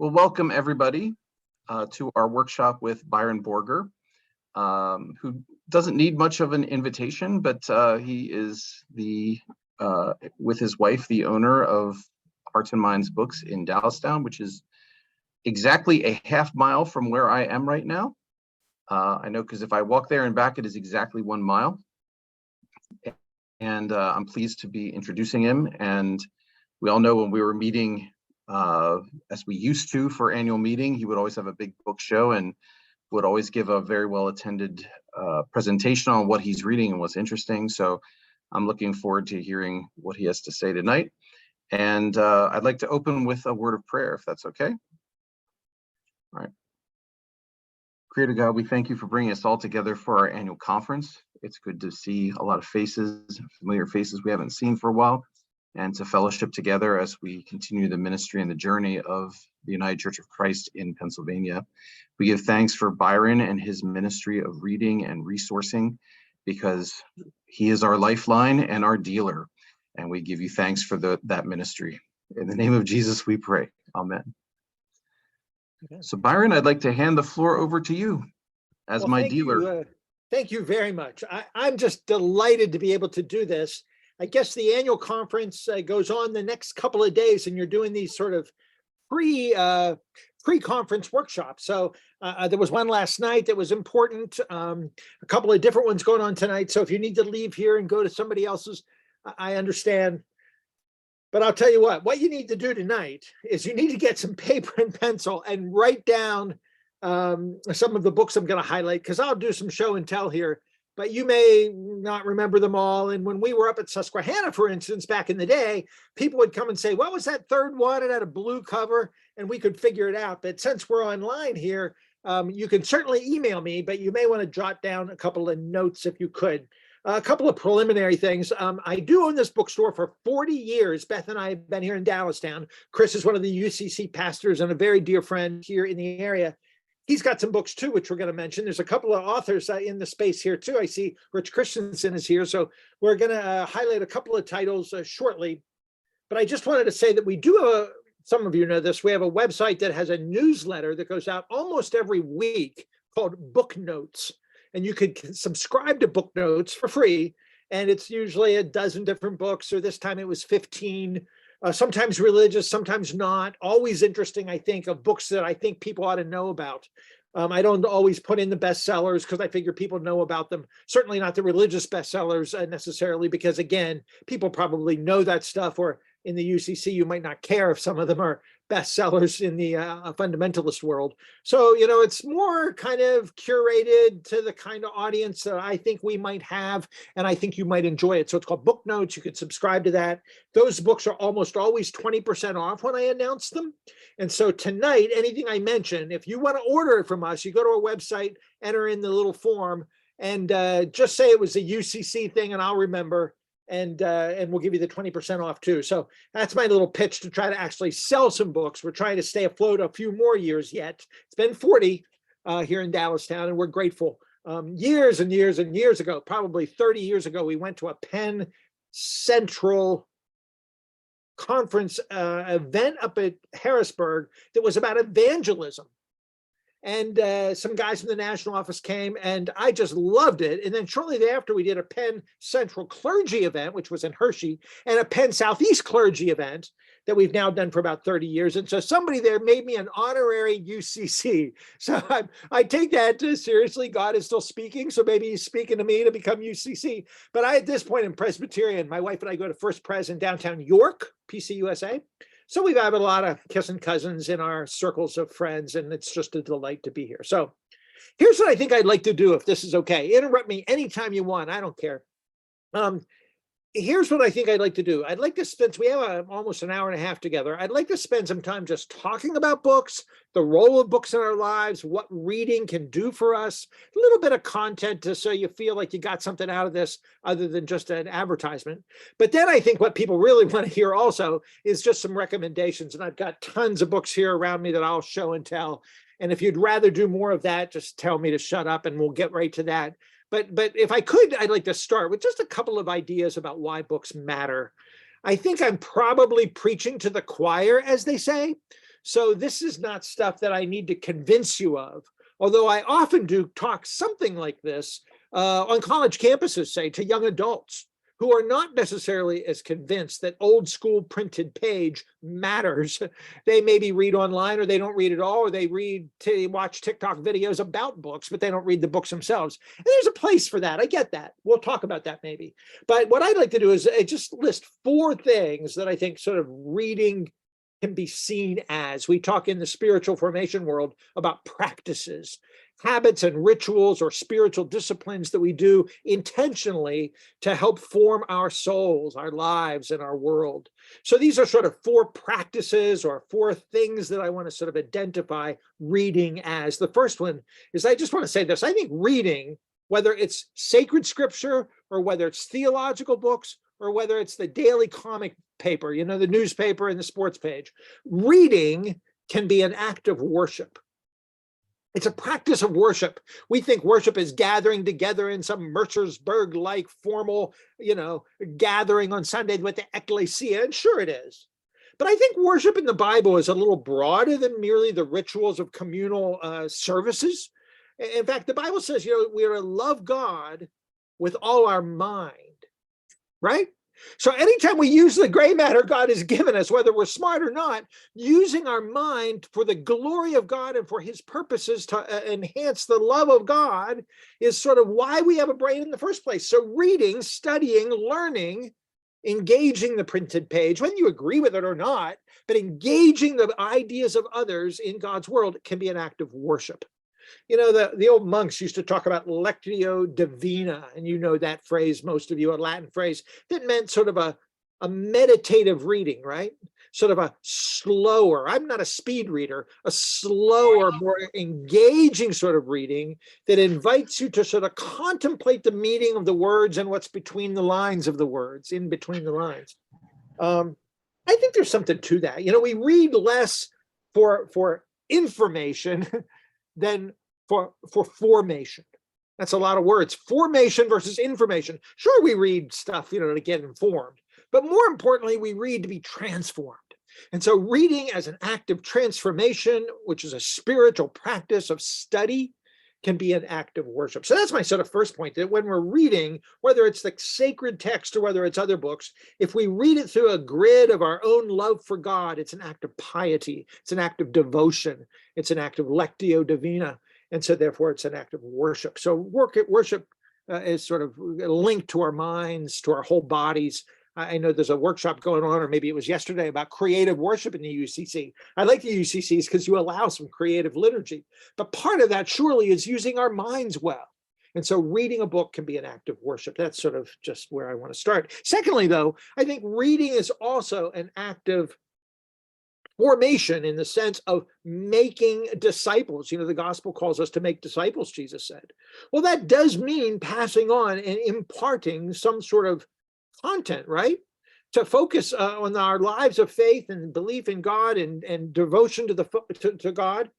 Well, welcome everybody to our workshop with Byron Borger, who doesn't need much of an invitation, but he is with his wife, the owner of Hearts and Minds Books in Dallastown, which is exactly a half mile from where I am right now. I know because if I walk there and back, it is exactly 1 mile. And I'm pleased to be introducing him. And we all know when we were meeting as we used to for annual meeting, he would always have a big book show and would always give a very well attended presentation on what he's reading and what's interesting. So I'm looking forward to hearing what he has to say tonight. And I'd like to open with a word of prayer, if that's okay. All right. Creator God, we thank you for bringing us all together for our annual conference. It's good to see a lot of faces, familiar faces we haven't seen for a while, and to fellowship together as we continue the ministry and the journey of the United Church of Christ in Pennsylvania. We give thanks for Byron and his ministry of reading and resourcing, because he is our lifeline and our dealer. And we give you thanks for that ministry. In the name of Jesus, we pray. Amen. Okay. So Byron, I'd like to hand the floor over to you as my dealer. Thank you very much. I'm just delighted to be able to do this. I guess the annual conference goes on the next couple of days, and you're doing these sort of pre-conference workshops. So there was one last night that was important. A couple of different ones going on tonight. So if you need to leave here and go to somebody else's, I understand. But I'll tell you what you need to do tonight is you need to get some paper and pencil and write down some of the books I'm going to highlight, because I'll do some show and tell here, but you may not remember them all. And when we were up at Susquehanna, for instance, back in the day, people would come and say, what was that third one? It had a blue cover, and we could figure it out. But since we're online here, you can certainly email me, but you may want to jot down a couple of notes if you could. A couple of preliminary things. I do own this bookstore for 40 years. Beth and I have been here in Dallastown. Chris is one of the UCC pastors and a very dear friend here in the area. He's got some books too, which we're going to mention. There's a couple of authors in the space here too. I see Rich Christensen is here. So we're going to highlight a couple of titles shortly. But I just wanted to say that we do, some of you know this, we have a website that has a newsletter that goes out almost every week called Book Notes. And you could subscribe to Book Notes for free. And it's usually a dozen different books, or this time it was 15. Sometimes religious, sometimes not. Always interesting, I think, of books that I think people ought to know about. I don't always put in the bestsellers because I figure people know about them. Certainly not the religious bestsellers necessarily, because again, people probably know that stuff, or in the UCC, you might not care if some of them are bestsellers in the fundamentalist world. So, you know, it's more kind of curated to the kind of audience that I think we might have, and I think you might enjoy it. So it's called Book Notes. You could subscribe to that. Those books are almost always 20% off when I announce them. And so tonight, anything I mention, if you want to order it from us, you go to our website, enter in the little form, and just say it was a UCC thing, and I'll remember. And we'll give you the 20% off too. So that's my little pitch to try to actually sell some books. We're trying to stay afloat a few more years yet. It's been 40 here in Dallastown, and we're grateful. Years and years and years ago, probably 30 years ago, we went to a Penn Central conference event up at Harrisburg that was about evangelism. And some guys from the national office came, and I just loved it. And then shortly thereafter, we did a Penn Central clergy event, which was in Hershey, and a Penn Southeast clergy event that we've now done for about 30 years. And so somebody there made me an honorary UCC. So I take that seriously. God is still speaking. So maybe he's speaking to me to become UCC. But at this point in Presbyterian, my wife and I go to First Pres in downtown York, PCUSA. So we've had a lot of kissing cousins in our circles of friends, and it's just a delight to be here. So here's what I think I'd like to do, if this is okay. Interrupt me anytime you want. I don't care. Here's what I think I'd like to do. I'd like to spend, we have almost an hour and a half together. I'd like to spend some time just talking about books, the role of books in our lives, what reading can do for us, a little bit of content so you feel like you got something out of this other than just an advertisement. But then I think what people really want to hear also is just some recommendations. And I've got tons of books here around me that I'll show and tell. And if you'd rather do more of that, just tell me to shut up and we'll get right to that. But if I could, I'd like to start with just a couple of ideas about why books matter. I think I'm probably preaching to the choir, as they say. So this is not stuff that I need to convince you of, although I often do talk something like this on college campuses, say, to young adults who are not necessarily as convinced that old school printed page matters. They maybe read online, or they don't read at all, or they watch TikTok videos about books, but they don't read the books themselves. And there's a place for that. I get that. We'll talk about that maybe. But what I'd like to do is just list 4 things that I think sort of reading can be seen as. We talk in the spiritual formation world about practices, habits and rituals or spiritual disciplines that we do intentionally to help form our souls, our lives, and our world. So these are sort of 4 practices or 4 things that I want to sort of identify reading as. The first one is, I just want to say this. I think reading, whether it's sacred scripture or whether it's theological books or whether it's the daily comic paper, you know, the newspaper and the sports page, reading can be an act of worship. It's a practice of worship. We think worship is gathering together in some Mercersburg-like formal, gathering on Sunday with the ecclesia, and sure it is. But I think worship in the Bible is a little broader than merely the rituals of communal services. In fact, the Bible says, we are to love God with all our mind, right? So anytime we use the gray matter God has given us, whether we're smart or not, using our mind for the glory of God and for his purposes to enhance the love of God is sort of why we have a brain in the first place. So reading, studying, learning, engaging the printed page, whether you agree with it or not, but engaging the ideas of others in God's world can be an act of worship. The old monks used to talk about lectio divina, and that phrase, most of you, a Latin phrase that meant sort of a meditative reading, right? Sort of a slower, I'm not a speed reader, a slower, more engaging sort of reading that invites you to sort of contemplate the meaning of the words and what's between the lines of the words, in between the lines. I think there's something to that. We read less for information than for formation. That's a lot of words. Formation versus information. Sure, we read stuff, to get informed, but more importantly, we read to be transformed. And so reading as an act of transformation, which is a spiritual practice of study, can be an act of worship. So that's my sort of first point, that when we're reading, whether it's the sacred text or whether it's other books, if we read it through a grid of our own love for God, it's an act of piety, it's an act of devotion, it's an act of lectio divina, and so therefore it's an act of worship. So worship is sort of linked to our minds, to our whole bodies. I know there's a workshop going on, or maybe it was yesterday, about creative worship in the UCC. I like the UCCs because you allow some creative liturgy, but part of that surely is using our minds well. And so reading a book can be an act of worship. That's sort of just where I want to start. Secondly, though, I think reading is also an act of formation in the sense of making disciples. The gospel calls us to make disciples, Jesus said. Well, that does mean passing on and imparting some sort of content, right? To focus on our lives of faith and belief in God and devotion to God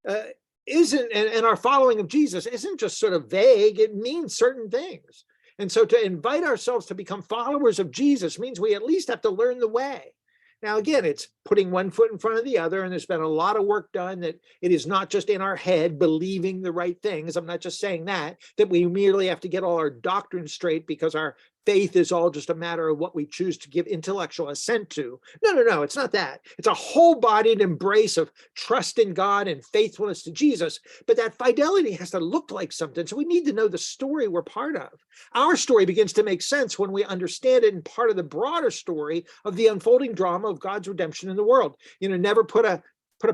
and our following of Jesus isn't just sort of vague. It means certain things. And so to invite ourselves to become followers of Jesus means we at least have to learn the way. Now, again, it's putting one foot in front of the other, and there's been a lot of work done that it is not just in our head believing the right things. I'm not just saying that we merely have to get all our doctrine straight because our faith is all just a matter of what we choose to give intellectual assent to. No, it's not that. It's a whole-bodied embrace of trust in God and faithfulness to Jesus, but that fidelity has to look like something. So we need to know the story we're part of. Our story begins to make sense when we understand it in part of the broader story of the unfolding drama of God's redemption in the world. Never put a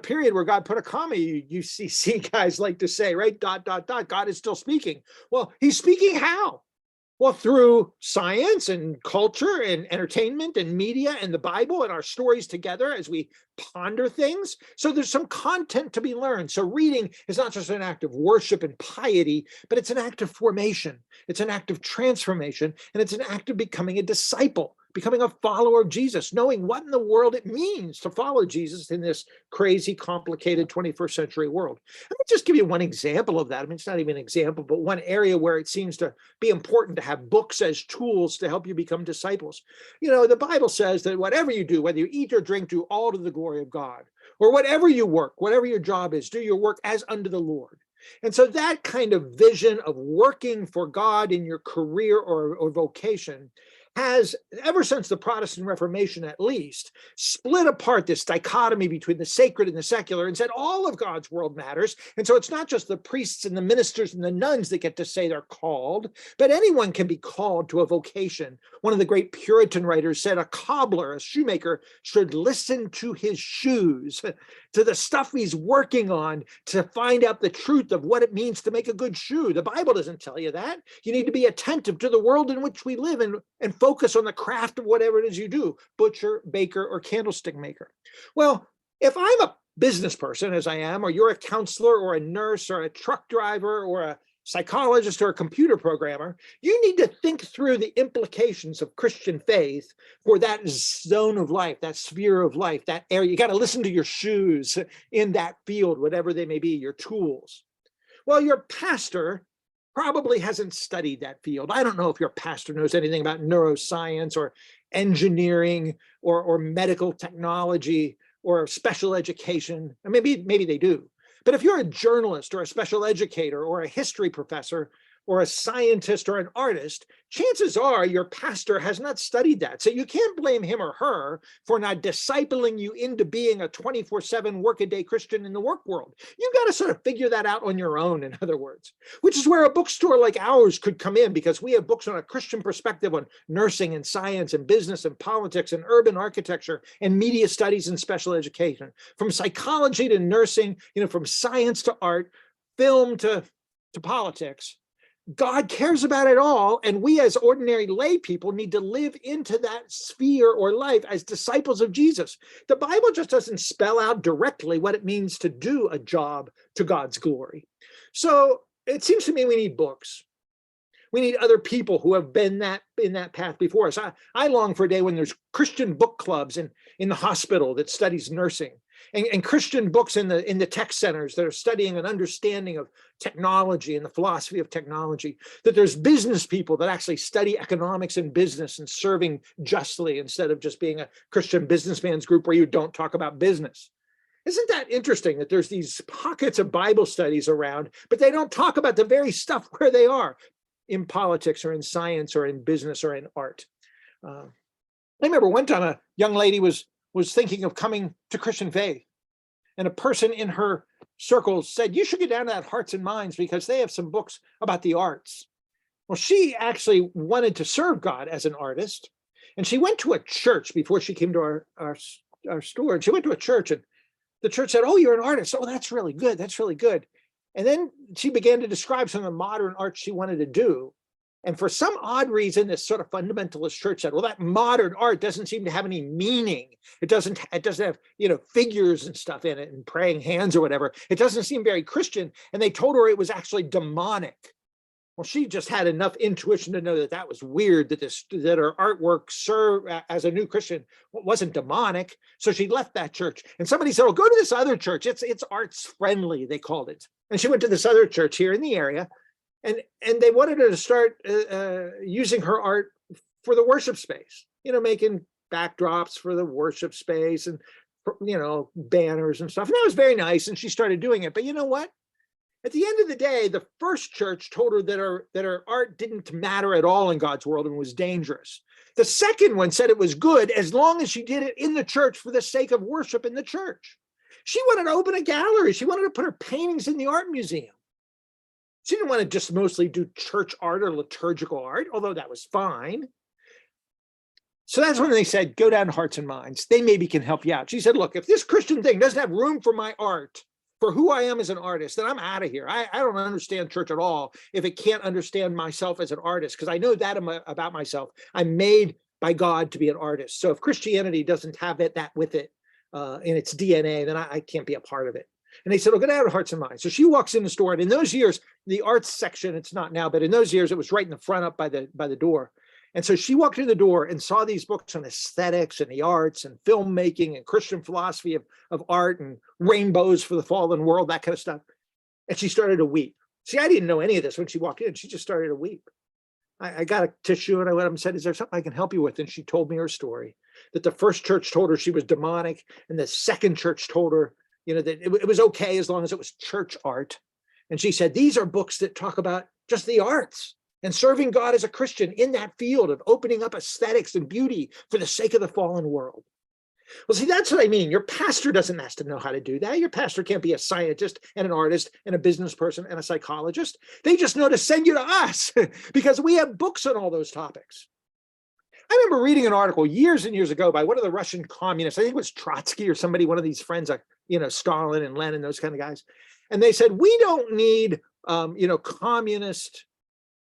period where God put a comma, you UCC guys like to say, right? ... God is still speaking. Well, he's speaking how? Well, through science and culture and entertainment and media and the Bible and our stories together as we ponder things. So there's some content to be learned. So reading is not just an act of worship and piety, but it's an act of formation. It's an act of transformation, and it's an act of becoming a disciple, becoming a follower of Jesus, knowing what in the world it means to follow Jesus in this crazy, complicated 21st century world. Let me just give you one example of that. I mean, it's not even an example, but one area where it seems to be important to have books as tools to help you become disciples. The Bible says that whatever you do, whether you eat or drink, do all to the glory of God. or whatever you work, whatever your job is, do your work as unto the Lord. And so that kind of vision of working for God in your career or vocation has, ever since the Protestant Reformation at least, split apart this dichotomy between the sacred and the secular and said all of God's world matters. And so it's not just the priests and the ministers and the nuns that get to say they're called, but anyone can be called to a vocation. One of the great Puritan writers said a cobbler, a shoemaker, should listen to his shoes, to the stuff he's working on, to find out the truth of what it means to make a good shoe. The Bible doesn't tell you that. You need to be attentive to the world in which we live and focus on the craft of whatever it is you do, butcher, baker, or candlestick maker. Well, if I'm a business person, as I am, or you're a counselor or a nurse or a truck driver or a psychologist or a computer programmer, you need to think through the implications of Christian faith for that zone of life, that sphere of life, that area. You got to listen to your shoes in that field, whatever they may be, your tools. Well, your pastor probably hasn't studied that field. I don't know if your pastor knows anything about neuroscience or engineering or medical technology or special education. And maybe they do. But if you're a journalist or a special educator or a history professor or a scientist or an artist, chances are your pastor has not studied that. So you can't blame him or her for not discipling you into being a 24/7 workaday Christian in the work world. You've got to sort of figure that out on your own, in other words, which is where a bookstore like ours could come in, because we have books on a Christian perspective on nursing and science and business and politics and urban architecture and media studies and special education, from psychology to nursing, from science to art, film to politics. God cares about it all, and we as ordinary lay people need to live into that sphere or life as disciples of Jesus. The Bible just doesn't spell out directly what it means to do a job to God's glory. So it seems to me we need books. We need other people who have been in that path before us. I long for a day when there's Christian book clubs in the hospital that studies nursing, and Christian books in the tech centers that are studying an understanding of technology and the philosophy of technology, that there's business people that actually study economics and business and serving justly instead of just being a Christian businessman's group where you don't talk about business. Isn't that interesting that there's these pockets of Bible studies around, but they don't talk about the very stuff where they are, in politics or in science or in business or in art. I remember one time a young lady was thinking of coming to Christian faith, and a person in her circles said, you should get down to that Hearts and Minds because they have some books about the arts. Well, she actually wanted to serve God as an artist, and she went to a church before she came to our store. And she went to a church, and the church said, oh, you're an artist. Oh, that's really good. That's really good. And then she began to describe some of the modern art she wanted to do. And for some odd reason, this sort of fundamentalist church said, well, that modern art doesn't seem to have any meaning. It doesn't have, figures and stuff in it and praying hands or whatever. It doesn't seem very Christian. And they told her it was actually demonic. Well, she just had enough intuition to know that was weird, that her artwork served as a new Christian wasn't demonic. So she left that church. And somebody said, well, go to this other church. It's arts friendly, they called it. And she went to this other church here in the area, and they wanted her to start using her art for the worship space, making backdrops for the worship space and, banners and stuff. And that was very nice. And she started doing it. But you know what? At the end of the day, the first church told her that her art didn't matter at all in God's world and was dangerous. The second one said it was good as long as she did it in the church for the sake of worship in the church. She wanted to open a gallery. She wanted to put her paintings in the art museum. She didn't want to just mostly do church art or liturgical art, although that was fine. So that's when they said, go down to Hearts and Minds. They maybe can help you out. She said, look, if this Christian thing doesn't have room for my art, for who I am as an artist, then I'm out of here. I don't understand church at all if it can't understand myself as an artist, because I know that about myself. I'm made by God to be an artist. So if Christianity doesn't have that with it in its DNA, then I can't be a part of it. And they said, well, go down to Hearts and Minds. So she walks in the store, and in those years, the arts section, it's not now, but in those years, it was right in the front up by the door. And so she walked through the door and saw these books on aesthetics and the arts and filmmaking and Christian philosophy of art and rainbows for the fallen world, that kind of stuff. And she started to weep. See, I didn't know any of this when she walked in. She just started to weep. I got a tissue and I went up and said, is there something I can help you with? And she told me her story, that the first church told her she was demonic, and the second church told her, that it was okay as long as it was church art. And she said, these are books that talk about just the arts and serving God as a Christian in that field of opening up aesthetics and beauty for the sake of the fallen world. Well, see, that's what I mean. Your pastor doesn't have to know how to do that. Your pastor can't be a scientist and an artist and a business person and a psychologist. They just know to send you to us because we have books on all those topics. I remember reading an article years and years ago by one of the Russian communists. I think it was Trotsky or somebody, one of these friends, Stalin and Lenin, those kind of guys. And they said, we don't need, communist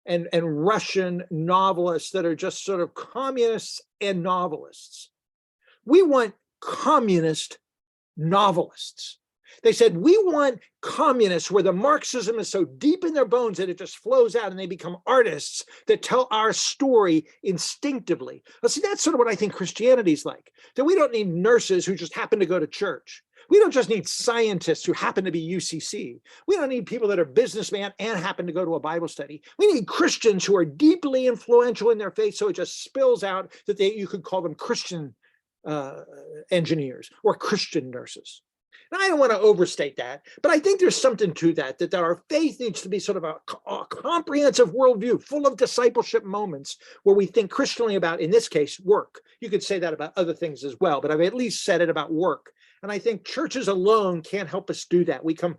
and Russian novelists that are just sort of communists and novelists. We want communist novelists. They said, we want communists where the Marxism is so deep in their bones that it just flows out and they become artists that tell our story instinctively. Well, see, that's sort of what I think Christianity's like, that we don't need nurses who just happen to go to church. We don't just need scientists who happen to be UCC. We don't need people that are businessmen and happen to go to a Bible study. We need Christians who are deeply influential in their faith, so it just spills out that you could call them Christian engineers or Christian nurses. And I don't want to overstate that, but I think there's something to that our faith needs to be sort of a comprehensive worldview full of discipleship moments where we think Christianly about, in this case, work. You could say that about other things as well, but I've at least said it about work. And I think churches alone can't help us do that. We come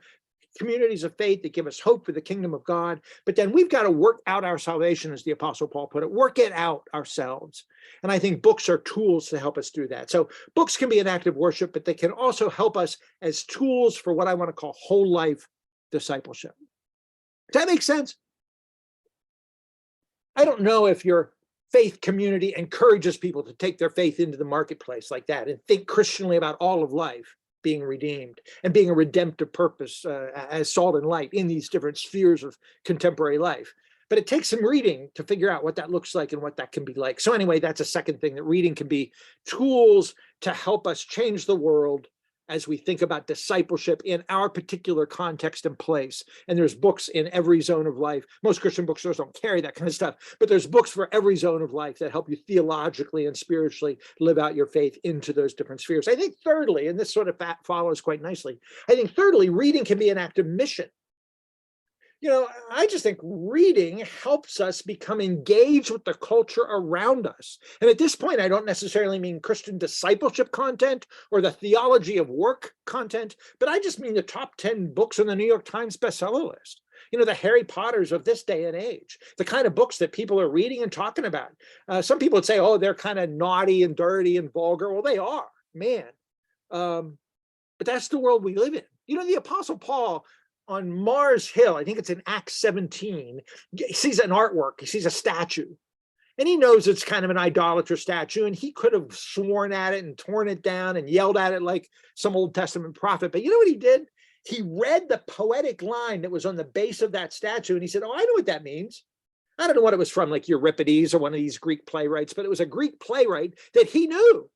communities of faith that give us hope for the kingdom of God, but then we've got to work out our salvation, as the Apostle Paul put it, work it out ourselves. And I think books are tools to help us do that. So books can be an act of worship, but they can also help us as tools for what I want to call whole life discipleship. Does that make sense? I don't know if your faith community encourages people to take their faith into the marketplace like that and think Christianly about all of life being redeemed and being a redemptive purpose as salt and light in these different spheres of contemporary life. But it takes some reading to figure out what that looks like and what that can be like. So anyway, that's a second thing, that reading can be tools to help us change the world as we think about discipleship in our particular context and place. And there's books in every zone of life. Most Christian bookstores don't carry that kind of stuff, but there's books for every zone of life that help you theologically and spiritually live out your faith into those different spheres. I think thirdly, and this sort of follows quite nicely, I think thirdly, reading can be an act of mission. I just think reading helps us become engaged with the culture around us. And at this point, I don't necessarily mean Christian discipleship content or the theology of work content, but I just mean the top 10 books on the New York Times bestseller list. The Harry Potters of this day and age, the kind of books that people are reading and talking about. Some people would say, oh, they're kind of naughty and dirty and vulgar. Well, they are, man. But that's the world we live in. The Apostle Paul, on Mars Hill, I think it's in Acts 17, he sees an artwork, he sees a statue, and he knows it's kind of an idolatrous statue, and he could have sworn at it and torn it down and yelled at it like some Old Testament prophet. But you know what he did? He read the poetic line that was on the base of that statue, and he said, oh, I know what that means. I don't know what it was from, like Euripides or one of these Greek playwrights, but it was a Greek playwright that he knew.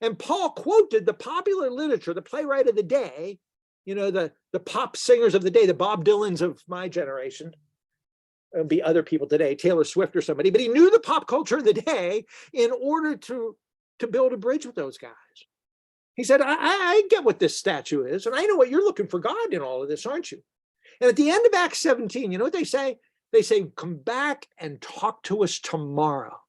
And Paul quoted the popular literature, the playwright of the day, the pop singers of the day, the Bob Dylans of my generation. It'll be other people today, Taylor Swift or somebody, but he knew the pop culture of the day in order to build a bridge with those guys. He said, I get what this statue is, and I know what you're looking for God in all of this, aren't you? And at the end of Acts 17, you know what they say? They say, come back and talk to us tomorrow.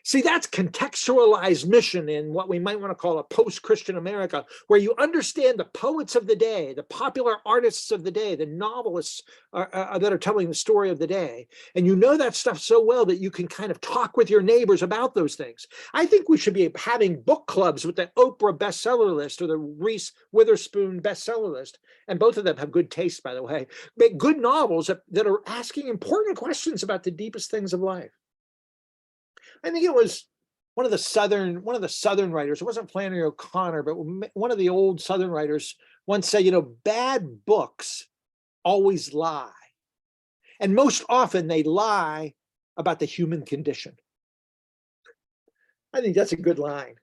See, that's contextualized mission in what we might want to call a post-Christian America, where you understand the poets of the day, the popular artists of the day, the novelists that are telling the story of the day. And you know that stuff so well that you can kind of talk with your neighbors about those things. I think we should be having book clubs with the Oprah bestseller list or the Reese Witherspoon bestseller list. And both of them have good taste, by the way. Make good novels that are asking important questions about the deepest things of life. I think it was one of the Southern writers, it wasn't Flannery O'Connor, but one of the old Southern writers once said, bad books always lie. And most often they lie about the human condition. I think that's a good line.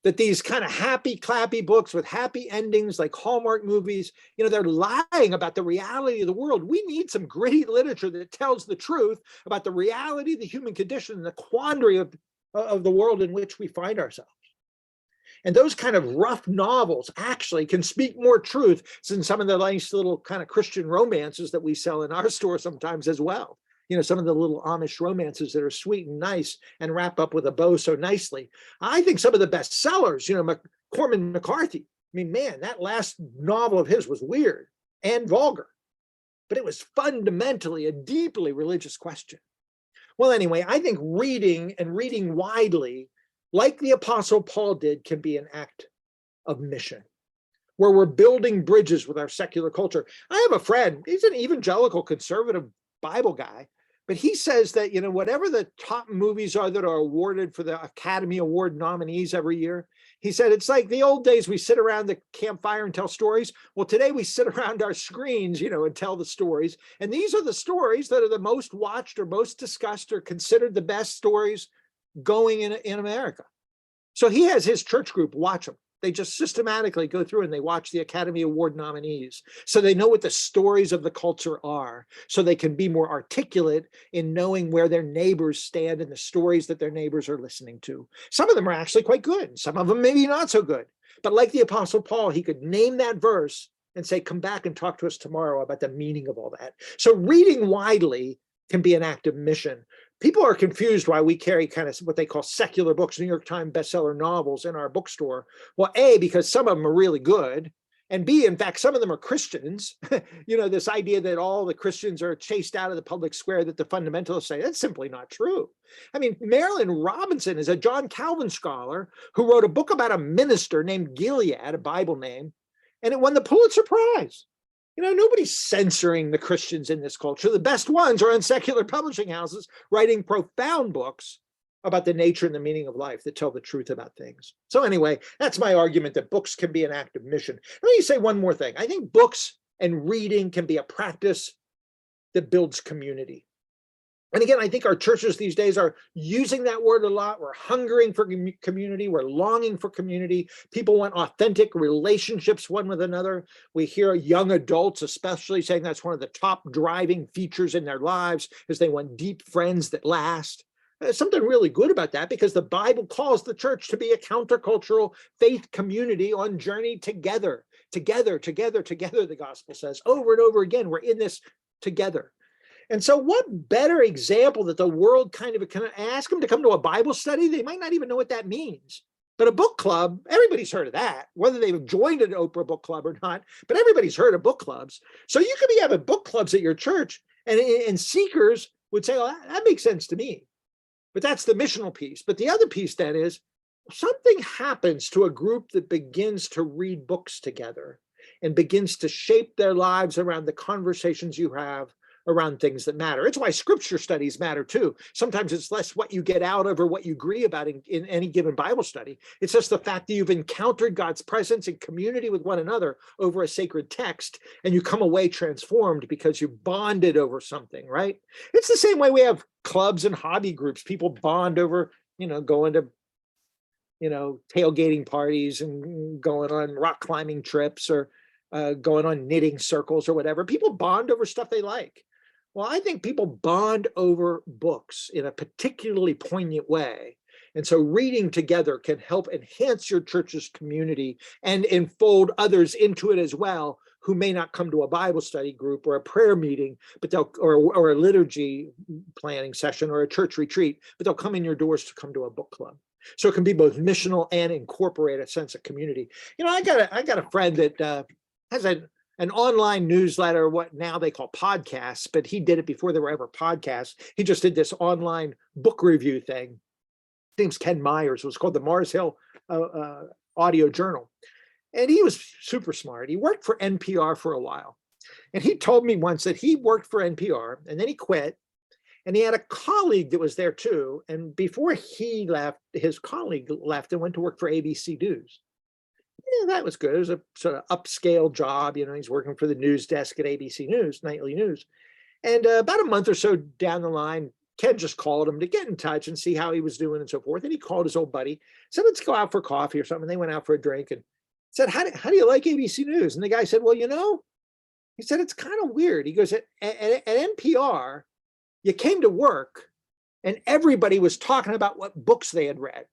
that these kind of happy, clappy books with happy endings like Hallmark movies, they're lying about the reality of the world. We need some gritty literature that tells the truth about the reality of the human condition and the quandary of the world in which we find ourselves. And those kind of rough novels actually can speak more truth than some of the nice little kind of Christian romances that we sell in our store sometimes as well. Some of the little Amish romances that are sweet and nice and wrap up with a bow so nicely. I think some of the best sellers, Corman McCarthy. I mean, man, that last novel of his was weird and vulgar, but it was fundamentally a deeply religious question. Well, anyway, I think reading and reading widely, like the Apostle Paul did, can be an act of mission, where we're building bridges with our secular culture. I have a friend, he's an evangelical conservative Bible guy, but he says that, whatever the top movies are that are awarded for the Academy Award nominees every year, he said, it's like the old days, we sit around the campfire and tell stories. Well, today we sit around our screens, and tell the stories. And these are the stories that are the most watched or most discussed or considered the best stories going in America. So he has his church group watch them. They just systematically go through and they watch the Academy Award nominees. So they know what the stories of the culture are, so they can be more articulate in knowing where their neighbors stand in the stories that their neighbors are listening to. Some of them are actually quite good. Some of them maybe not so good. But like the Apostle Paul, he could name that verse and say, come back and talk to us tomorrow about the meaning of all that. So reading widely can be an act of mission. People are confused why we carry kind of what they call secular books, New York Times bestseller novels in our bookstore. Well, A, because some of them are really good. And B, in fact, some of them are Christians. This idea that all the Christians are chased out of the public square that the fundamentalists say, that's simply not true. I mean, Marilyn Robinson is a John Calvin scholar who wrote a book about a minister named Gilead, a Bible name, and it won the Pulitzer Prize. Nobody's censoring the Christians in this culture. The best ones are in secular publishing houses writing profound books about the nature and the meaning of life that tell the truth about things. So anyway, that's my argument that books can be an act of mission. Let me say one more thing. I think books and reading can be a practice that builds community. And again, I think our churches these days are using that word a lot. We're hungering for community. We're longing for community. People want authentic relationships one with another. We hear young adults especially saying that's one of the top driving features in their lives, is they want deep friends that last. There's something really good about that, because the Bible calls the church to be a countercultural faith community on journey together, the gospel says over and over again. We're in this together. And so what better example that the world can ask them to come to a Bible study? They might not even know what that means. But a book club, everybody's heard of that, whether they've joined an Oprah book club or not, but everybody's heard of book clubs. So you could be having book clubs at your church, and seekers would say, oh, that makes sense to me. But that's the missional piece. But the other piece then is something happens to a group that begins to read books together and begins to shape their lives around the conversations you have around things that matter. It's why scripture studies matter too. Sometimes it's less what you get out of or what you agree about in any given Bible study. It's just the fact that you've encountered God's presence in community with one another over a sacred text, and you come away transformed because you bonded over something, right? It's the same way we have clubs and hobby groups. People bond over, going to, tailgating parties and going on rock climbing trips, or going on knitting circles or whatever. People bond over stuff they like. Well, I think people bond over books in a particularly poignant way. And so reading together can help enhance your church's community and enfold others into it as well, who may not come to a Bible study group or a prayer meeting, but or a liturgy planning session or a church retreat, but they'll come in your doors to come to a book club. So it can be both missional and incorporate a sense of community. I got a friend that has an online newsletter, what now they call podcasts, but he did it before there were ever podcasts. He just did this online book review thing. His name's Ken Myers. It was called the Mars Hill Audio Journal. And he was super smart. He worked for NPR for a while. And he told me once that he worked for NPR and then he quit. And he had a colleague that was there too. And before he left, his colleague left and went to work for ABC News. Yeah, that was good. It was a sort of upscale job. He's working for the news desk at ABC News, nightly news. And about a month or so down the line, Ken just called him to get in touch and see how he was doing and so forth. And he called his old buddy, said, let's go out for coffee or something. They went out for a drink and said, how do you like ABC News? And the guy said, well, he said, it's kind of weird. He goes, at NPR, you came to work and everybody was talking about what books they had read.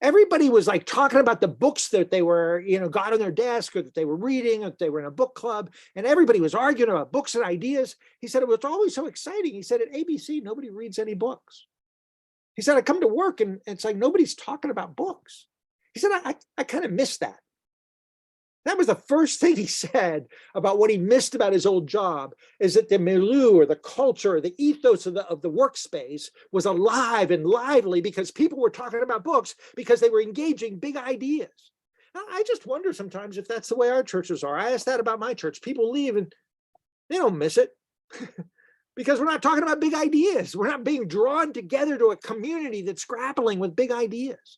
Everybody was like talking about the books that they were, got on their desk or that they were reading, or that they were in a book club, and everybody was arguing about books and ideas. He said, it was always so exciting. He said, at ABC, nobody reads any books. He said, I come to work and it's like, nobody's talking about books. He said, I kind of miss that. That was the first thing he said about what he missed about his old job, is that the milieu or the culture, the ethos of the workspace was alive and lively because people were talking about books because they were engaging big ideas. Now, I just wonder sometimes if that's the way our churches are. I asked that about my church. People leave and they don't miss it because we're not talking about big ideas. We're not being drawn together to a community that's grappling with big ideas.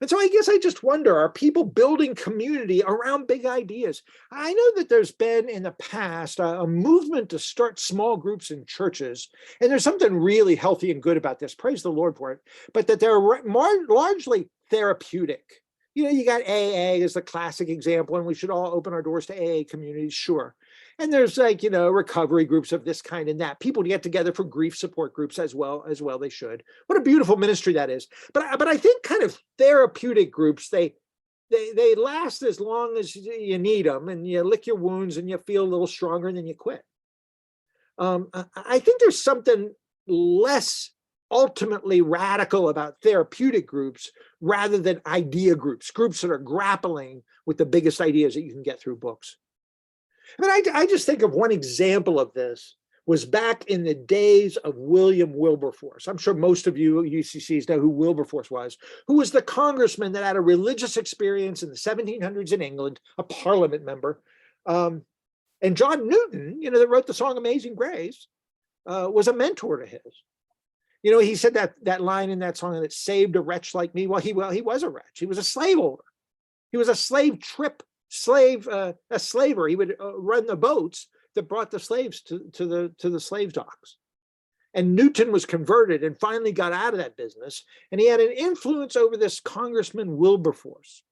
And so I guess I just wonder, are people building community around big ideas? I know that there's been in the past a movement to start small groups in churches, and there's something really healthy and good about this. Praise the Lord for it. But that they're largely therapeutic. You got AA as the classic example, and we should all open our doors to AA communities, sure. And there's recovery groups of this kind and that. People get together for grief support groups as well. They should. What a beautiful ministry that is. But I think kind of therapeutic groups, they last as long as you need them, and you lick your wounds and you feel a little stronger and then you quit. I think there's something less ultimately radical about therapeutic groups rather than idea groups that are grappling with the biggest ideas that you can get through books. I just think of one example of this was back in the days of William Wilberforce. I'm sure most of you UCCs know who Wilberforce was, who was the congressman that had a religious experience in the 1700s in England, a parliament member. And John Newton, that wrote the song Amazing Grace, was a mentor to his. He said that line in that song that saved a wretch like me. Well, he was a wretch. He was a slaveholder. He was a a slaver. He would run the boats that brought the slaves to the slave docks. And Newton was converted and finally got out of that business. And he had an influence over this Congressman Wilberforce.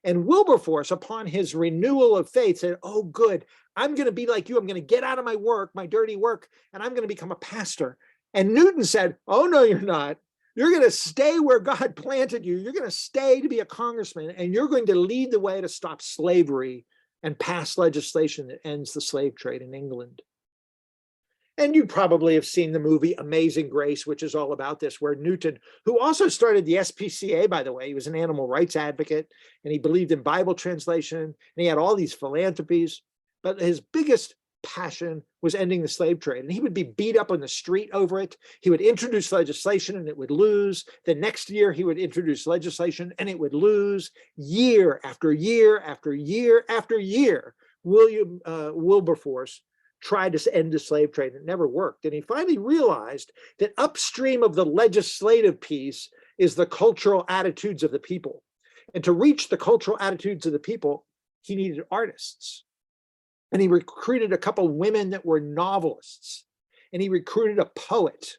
And Wilberforce, upon his renewal of faith, said, oh, good, I'm going to be like you. I'm going to get out of my work, my dirty work, and I'm going to become a pastor. And Newton said, oh, no, you're not. You're going to stay where God planted you. You're going to stay to be a congressman, and you're going to lead the way to stop slavery and pass legislation that ends the slave trade in England. And you probably have seen the movie Amazing Grace, which is all about this, where Newton, who also started the SPCA, by the way, he was an animal rights advocate, and he believed in Bible translation, and he had all these philanthropies, but his biggest passion was ending the slave trade, and he would be beat up on the street over it. He would introduce legislation and it would lose. The next year he would introduce legislation and it would lose. Year after year after year after year, William Wilberforce tried to end the slave trade. It never worked. And he finally realized that upstream of the legislative piece is the cultural attitudes of the people. And to reach the cultural attitudes of the people, he needed artists. And he recruited a couple of women that were novelists. And he recruited a poet.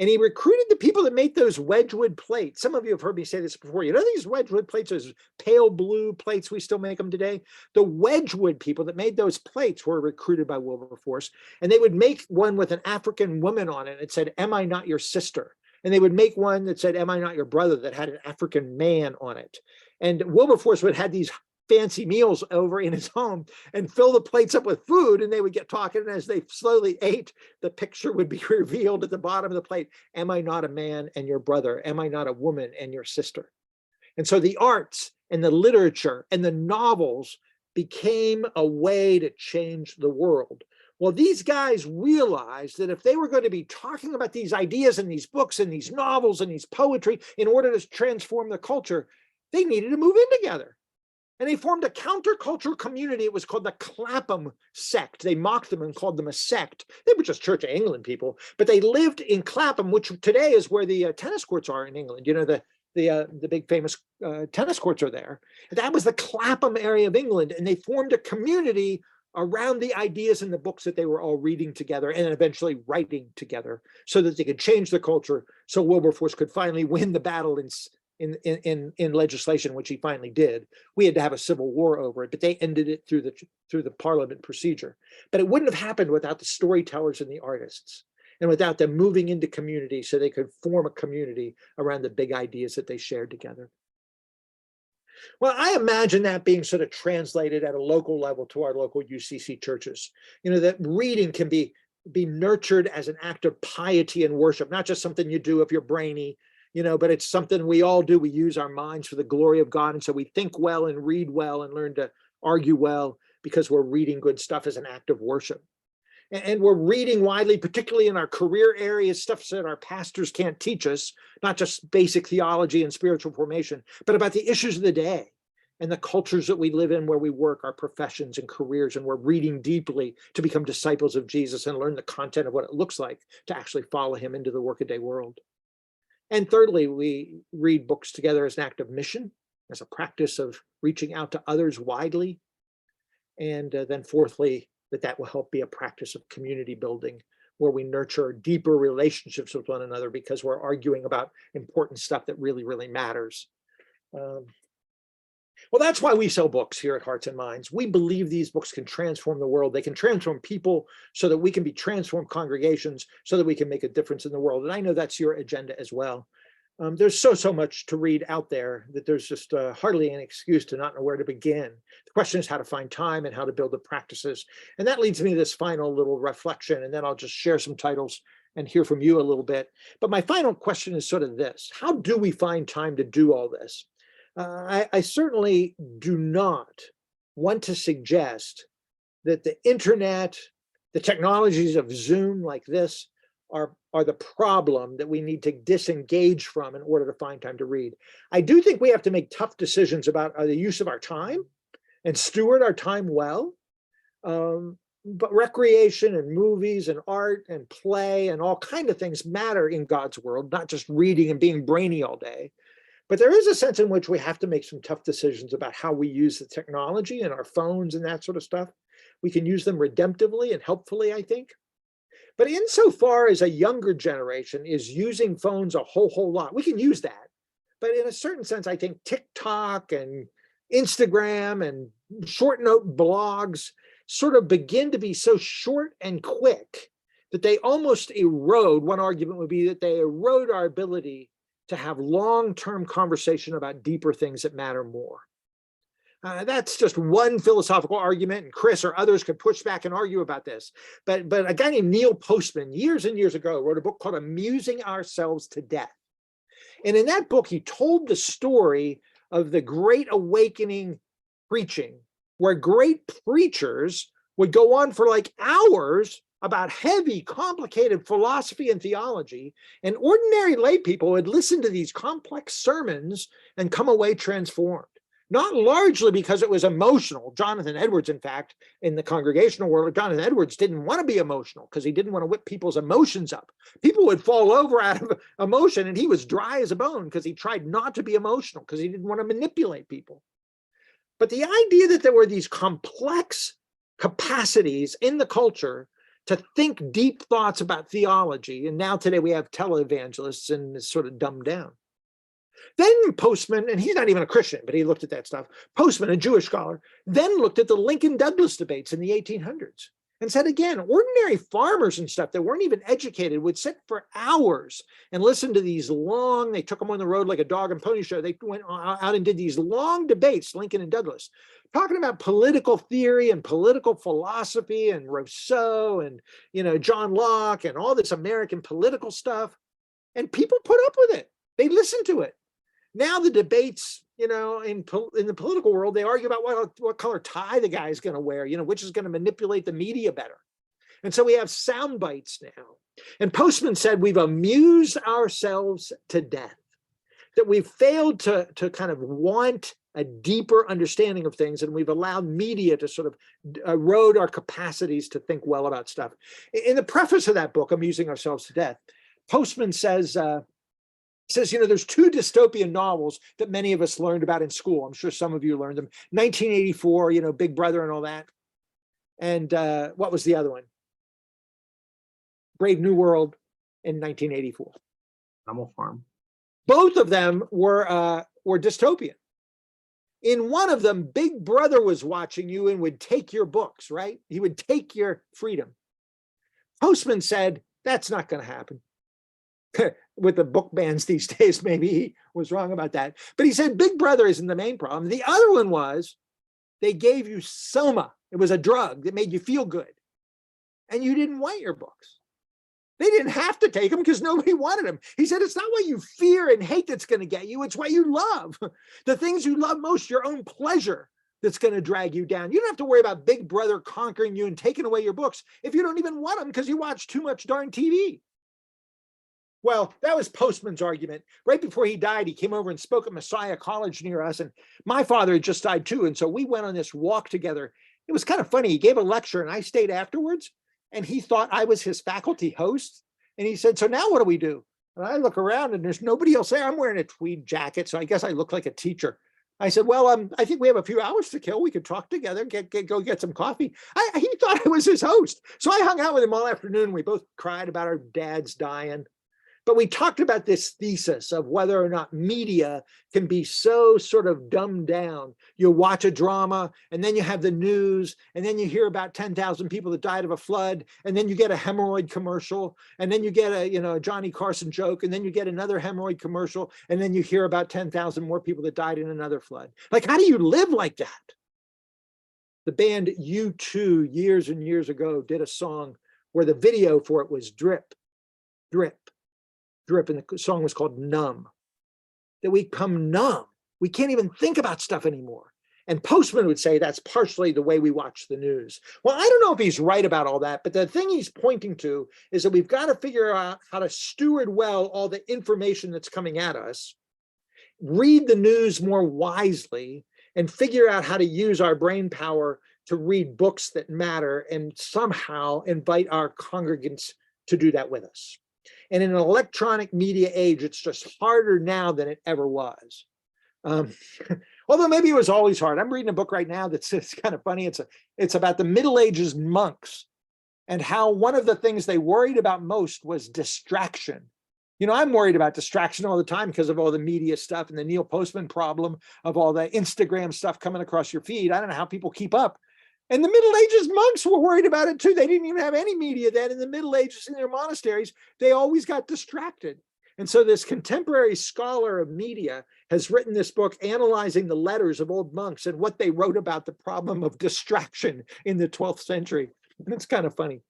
And he recruited the people that made those Wedgwood plates. Some of you have heard me say this before. You know these Wedgwood plates, those pale blue plates, we still make them today? The Wedgwood people that made those plates were recruited by Wilberforce. And they would make one with an African woman on it. It said, "Am I not your sister?" And they would make one that said, "Am I not your brother?" that had an African man on it. And Wilberforce would have these fancy meals over in his home and fill the plates up with food, and they would get talking. And as they slowly ate, the picture would be revealed at the bottom of the plate. Am I not a man and your brother? Am I not a woman and your sister? And so the arts and the literature and the novels became a way to change the world. Well, these guys realized that if they were going to be talking about these ideas and these books and these novels and these poetry in order to transform the culture, they needed to move in together. And they formed a countercultural community. It was called the Clapham sect. They mocked them and called them a sect. They were just Church of England people, but they lived in Clapham, which today is where the tennis courts are in England. You know, the big famous tennis courts are there. And that was the Clapham area of England. And they formed a community around the ideas in the books that they were all reading together and eventually writing together so that they could change the culture so Wilberforce could finally win the battle in legislation, which he finally did. We had to have a civil war over it, but they ended it through the parliament procedure. But it wouldn't have happened without the storytellers and the artists, and without them moving into community so they could form a community around the big ideas that they shared together. Well, I imagine that being sort of translated at a local level to our local UCC churches. That reading can be nurtured as an act of piety and worship, not just something you do if you're brainy, but it's something we all do. We use our minds for the glory of God. And so we think well and read well and learn to argue well because we're reading good stuff as an act of worship. And we're reading widely, particularly in our career areas, stuff that our pastors can't teach us, not just basic theology and spiritual formation, but about the issues of the day and the cultures that we live in where we work, our professions and careers. And we're reading deeply to become disciples of Jesus and learn the content of what it looks like to actually follow him into the workaday world. And thirdly, we read books together as an act of mission, as a practice of reaching out to others widely. And then fourthly, that will help be a practice of community building where we nurture deeper relationships with one another because we're arguing about important stuff that really, really matters. Well, that's why we sell books here at Hearts and Minds. We believe these books can transform the world. They can transform people so that we can be transformed congregations so that we can make a difference in the world. And I know that's your agenda as well. There's so much to read out there that there's just hardly an excuse to not know where to begin. The question is how to find time and how to build the practices. And that leads me to this final little reflection, and then I'll just share some titles and hear from you a little bit. But my final question is sort of this: how do we find time to do all this? I certainly do not want to suggest that the internet, the technologies of Zoom like this, are the problem that we need to disengage from in order to find time to read. I do think we have to make tough decisions about the use of our time and steward our time well. But recreation and movies and art and play and all kinds of things matter in God's world, not just reading and being brainy all day. But there is a sense in which we have to make some tough decisions about how we use the technology and our phones and that sort of stuff. We can use them redemptively and helpfully, I think. But insofar as a younger generation is using phones a whole lot, we can use that. But in a certain sense, I think TikTok and Instagram and short note blogs sort of begin to be so short and quick that they almost erode. One argument would be that they erode our ability to have long-term conversation about deeper things that matter more. That's just one philosophical argument, and Chris or others could push back and argue about this. But a guy named Neil Postman, years and years ago, wrote a book called Amusing Ourselves to Death. And in that book, he told the story of the Great Awakening preaching, where great preachers would go on for like hours about heavy, complicated philosophy and theology, and ordinary lay people would listen to these complex sermons and come away transformed. Not largely because it was emotional. Jonathan Edwards, in fact, in the congregational world, Jonathan Edwards didn't want to be emotional because he didn't want to whip people's emotions up. People would fall over out of emotion, and he was dry as a bone because he tried not to be emotional because he didn't want to manipulate people. But the idea that there were these complex capacities in the culture to think deep thoughts about theology, and now today we have televangelists and it's sort of dumbed down. Then Postman, and he's not even a Christian, but he looked at that stuff. Postman, a Jewish scholar, then looked at the Lincoln-Douglas debates in the 1800s and said, again, ordinary farmers and stuff that weren't even educated would sit for hours and listen to these long, they took them on the road like a dog and pony show. They went out and did these long debates, Lincoln and Douglas, talking about political theory and political philosophy and Rousseau and, John Locke and all this American political stuff. And people put up with it. They listened to it. Now the debates, in the political world, they argue about what color tie the guy's going to wear, which is going to manipulate the media better. And so we have sound bites now. And Postman said, we've amused ourselves to death, that we've failed to kind of want a deeper understanding of things, and we've allowed media to sort of erode our capacities to think well about stuff. In the preface of that book, Amusing Ourselves to Death, Postman says, there's two dystopian novels that many of us learned about in school. I'm sure some of you learned them. 1984, Big Brother and all that. And what was the other one? Brave New World in 1984. Animal Farm. Both of them were dystopian. In one of them, Big Brother was watching you and would take your books, right? He would take your freedom. Postman said, that's not going to happen. With the book bans these days, maybe he was wrong about that. But he said Big Brother isn't the main problem. The other one was they gave you Soma. It was a drug that made you feel good. And you didn't want your books. They didn't have to take them because nobody wanted them. He said, it's not what you fear and hate that's going to get you. It's what you love. The things you love most, your own pleasure, that's going to drag you down. You don't have to worry about Big Brother conquering you and taking away your books if you don't even want them because you watch too much darn TV. Well, that was Postman's argument. Right before he died, he came over and spoke at Messiah College near us. And my father had just died too. And so we went on this walk together. It was kind of funny. He gave a lecture and I stayed afterwards. And he thought I was his faculty host. And he said, so now what do we do? And I look around and there's nobody else there. I'm wearing a tweed jacket. So I guess I look like a teacher. I said, well, I think we have a few hours to kill. We could talk together, go get some coffee. He thought I was his host. So I hung out with him all afternoon. We both cried about our dads dying. But we talked about this thesis of whether or not media can be so sort of dumbed down. You watch a drama and then you have the news and then you hear about 10,000 people that died of a flood. And then you get a hemorrhoid commercial and then you get a Johnny Carson joke and then you get another hemorrhoid commercial. And then you hear about 10,000 more people that died in another flood. Like, how do you live like that? The band U2 years and years ago did a song where the video for it was drip, drip, drip, and the song was called Numb. That we become numb. We can't even think about stuff anymore. And Postman would say that's partially the way we watch the news. Well, I don't know if he's right about all that, but the thing he's pointing to is that we've got to figure out how to steward well all the information that's coming at us, read the news more wisely, and figure out how to use our brain power to read books that matter and somehow invite our congregants to do that with us. And in an electronic media age, it's just harder now than it ever was. Although maybe it was always hard. I'm reading a book right now that's kind of funny. It's about the Middle Ages monks and how one of the things they worried about most was distraction. You know, I'm worried about distraction all the time because of all the media stuff and the Neil Postman problem of all the Instagram stuff coming across your feed. I don't know how people keep up. And the Middle Ages monks were worried about it too. They didn't even have any media then in the Middle Ages in their monasteries. They always got distracted. And so this contemporary scholar of media has written this book analyzing the letters of old monks and what they wrote about the problem of distraction in the 12th century. And it's kind of funny.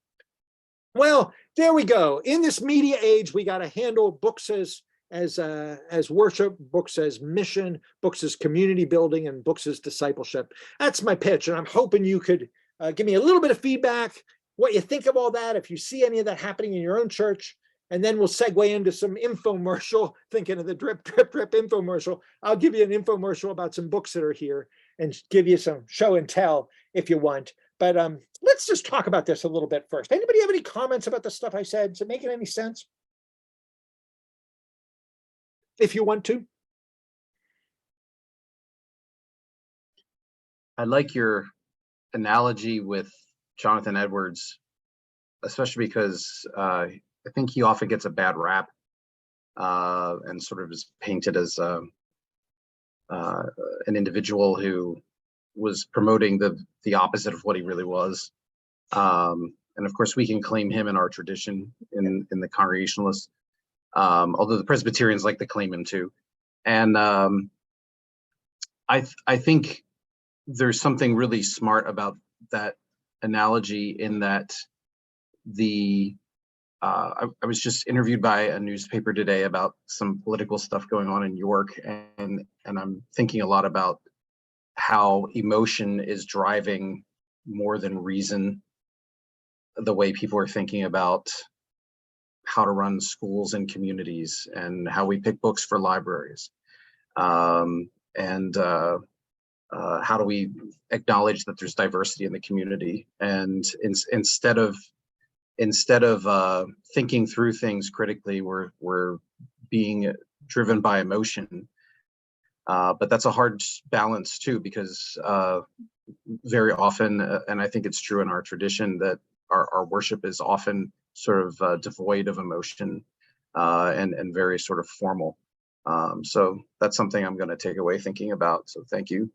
Well, there we go. In this media age, we got to handle books as worship, books as mission, books as community building, and books as discipleship. That's my pitch. And I'm hoping you could give me a little bit of feedback, what you think of all that, if you see any of that happening in your own church. And then we'll segue into some infomercial, thinking of the drip, drip, drip infomercial. I'll give you an infomercial about some books that are here and give you some show and tell if you want. But let's just talk about this a little bit first. Anybody have any comments about the stuff I said? Is it making any sense? If you want to. I like your analogy with Jonathan Edwards, especially because I think he often gets a bad rap and sort of is painted as an individual who was promoting the opposite of what he really was. And of course, we can claim him in our tradition in the Congregationalists, although the Presbyterians like to claim him too. And I think there's something really smart about that analogy in that I was just interviewed by a newspaper today about some political stuff going on in York, and I'm thinking a lot about how emotion is driving more than reason the way people are thinking about how to run schools and communities and how we pick books for libraries, and how do we acknowledge that there's diversity in the community. And instead of thinking through things critically, we're being driven by emotion. But that's a hard balance too, because very often, and I think it's true in our tradition, that our worship is often sort of devoid of emotion and very sort of formal. So that's something I'm going to take away thinking about. So thank you.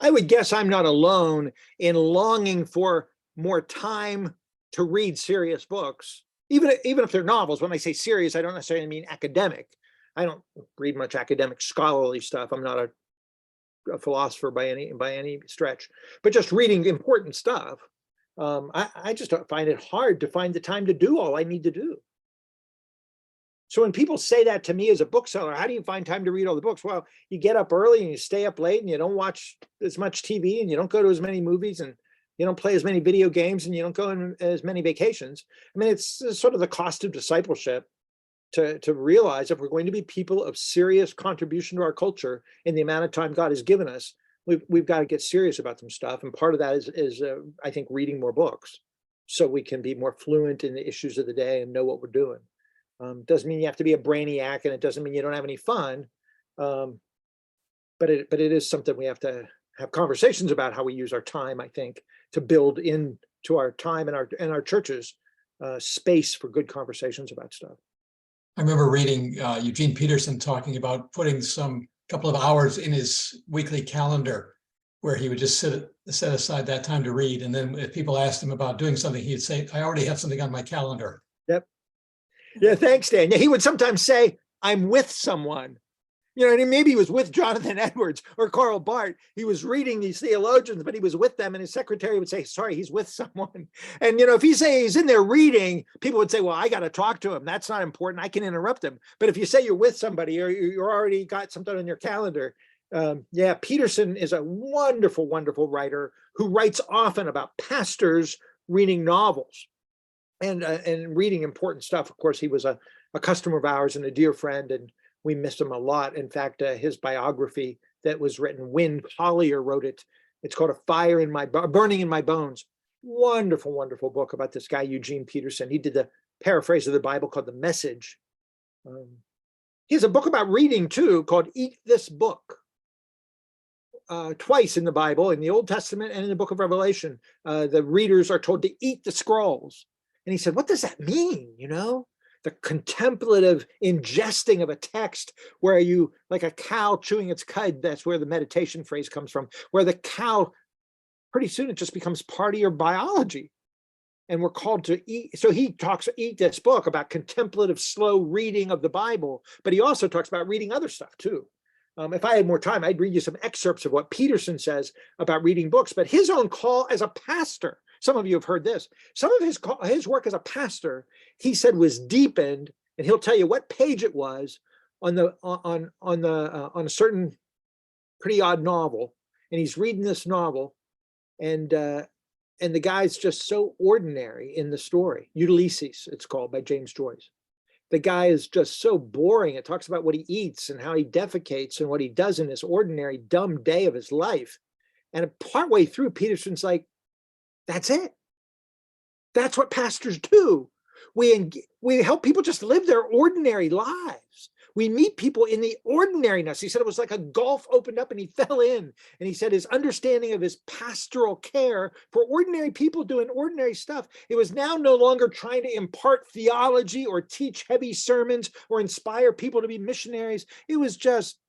I would guess I'm not alone in longing for more time to read serious books, even if they're novels. When I say serious, I don't necessarily mean academic. I don't read much academic scholarly stuff. I'm not a philosopher by any stretch, but just reading important stuff. I just find it hard to find the time to do all I need to do. So when people say that to me as a bookseller, how do you find time to read all the books? Well, you get up early and you stay up late and you don't watch as much TV and you don't go to as many movies and you don't play as many video games and you don't go on as many vacations. I mean, it's sort of the cost of discipleship to realize if we're going to be people of serious contribution to our culture in the amount of time God has given us, we've got to get serious about some stuff. And part of that is I think, reading more books so we can be more fluent in the issues of the day and know what we're doing. Doesn't mean you have to be a brainiac, and it doesn't mean you don't have any fun. But it is something we have to have conversations about, how we use our time, I think, to build into our time and our churches space for good conversations about stuff. I remember reading Eugene Peterson talking about putting some couple of hours in his weekly calendar where he would just set aside that time to read. And then if people asked him about doing something, he'd say, I already have something on my calendar. Yep. Yeah, thanks, Dan. Yeah, he would sometimes say, I'm with someone. You know, and maybe he was with Jonathan Edwards or Karl Barth. He was reading these theologians, but he was with them, and his secretary would say, sorry, he's with someone. And, you know, if he say he's in there reading, people would say, well, I got to talk to him. That's not important. I can interrupt him. But if you say you're with somebody or you're already got something on your calendar, yeah, Peterson is a wonderful, wonderful writer who writes often about pastors reading novels and reading important stuff. Of course, he was a customer of ours and a dear friend, and we miss him a lot. In fact, his biography that was written, Wynne Collier wrote it. It's called Burning in My Bones. Wonderful, wonderful book about this guy, Eugene Peterson. He did the paraphrase of the Bible called The Message. He has a book about reading too, called Eat This Book. Twice in the Bible, in the Old Testament and in the book of Revelation, the readers are told to eat the scrolls. And he said, what does that mean? You know, the contemplative ingesting of a text where you, like a cow chewing its cud, that's where the meditation phrase comes from, where the cow, pretty soon it just becomes part of your biology. And we're called to eat. So he talks, eat this book about contemplative, slow reading of the Bible, but he also talks about reading other stuff too. If I had more time, I'd read you some excerpts of what Peterson says about reading books, but his own call as a pastor, some of you have heard this, some of his work as a pastor, he said, was deepened, and he'll tell you what page it was on a certain pretty odd novel, and he's reading this novel, and the guy's just so ordinary in the story. Ulysses, it's called, by James Joyce. The guy is just so boring. It talks about what he eats and how he defecates and what he does in this ordinary, dumb day of his life. And partway through, Peterson's like, that's it. That's what pastors do. We help people just live their ordinary lives. We meet people in the ordinariness. He said it was like a gulf opened up and he fell in. And he said his understanding of his pastoral care for ordinary people doing ordinary stuff, it was now no longer trying to impart theology or teach heavy sermons or inspire people to be missionaries. It was just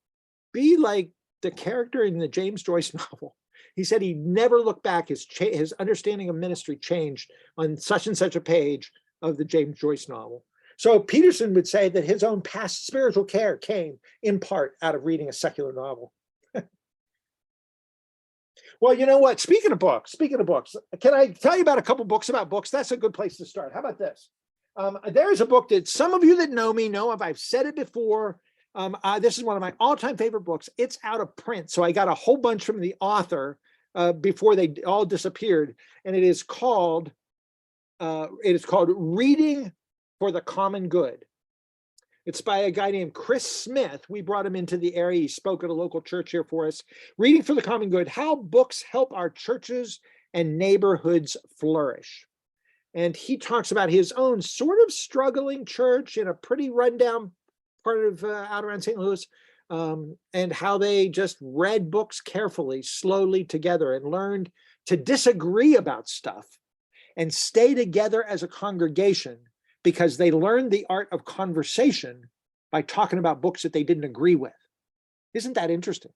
be like the character in the James Joyce novel. He said he never looked back. His understanding of ministry changed on such and such a page of the James Joyce novel. So Peterson would say that his own past spiritual care came in part out of reading a secular novel. Well, you know what? Speaking of books, can I tell you about a couple books about books? That's a good place to start. How about this? There's a book that some of you that know me know of. I've said it before. This is one of my all-time favorite books. It's out of print, so I got a whole bunch from the author before they all disappeared, and it is called Reading for the Common Good. It's by a guy named Chris Smith. We brought him into the area. He spoke at a local church here for us. Reading for the Common Good: How Books Help Our Churches and Neighborhoods Flourish. And he talks about his own sort of struggling church in a pretty rundown part of out around St. Louis, and how they just read books carefully, slowly together, and learned to disagree about stuff and stay together as a congregation because they learned the art of conversation by talking about books that they didn't agree with. Isn't that interesting?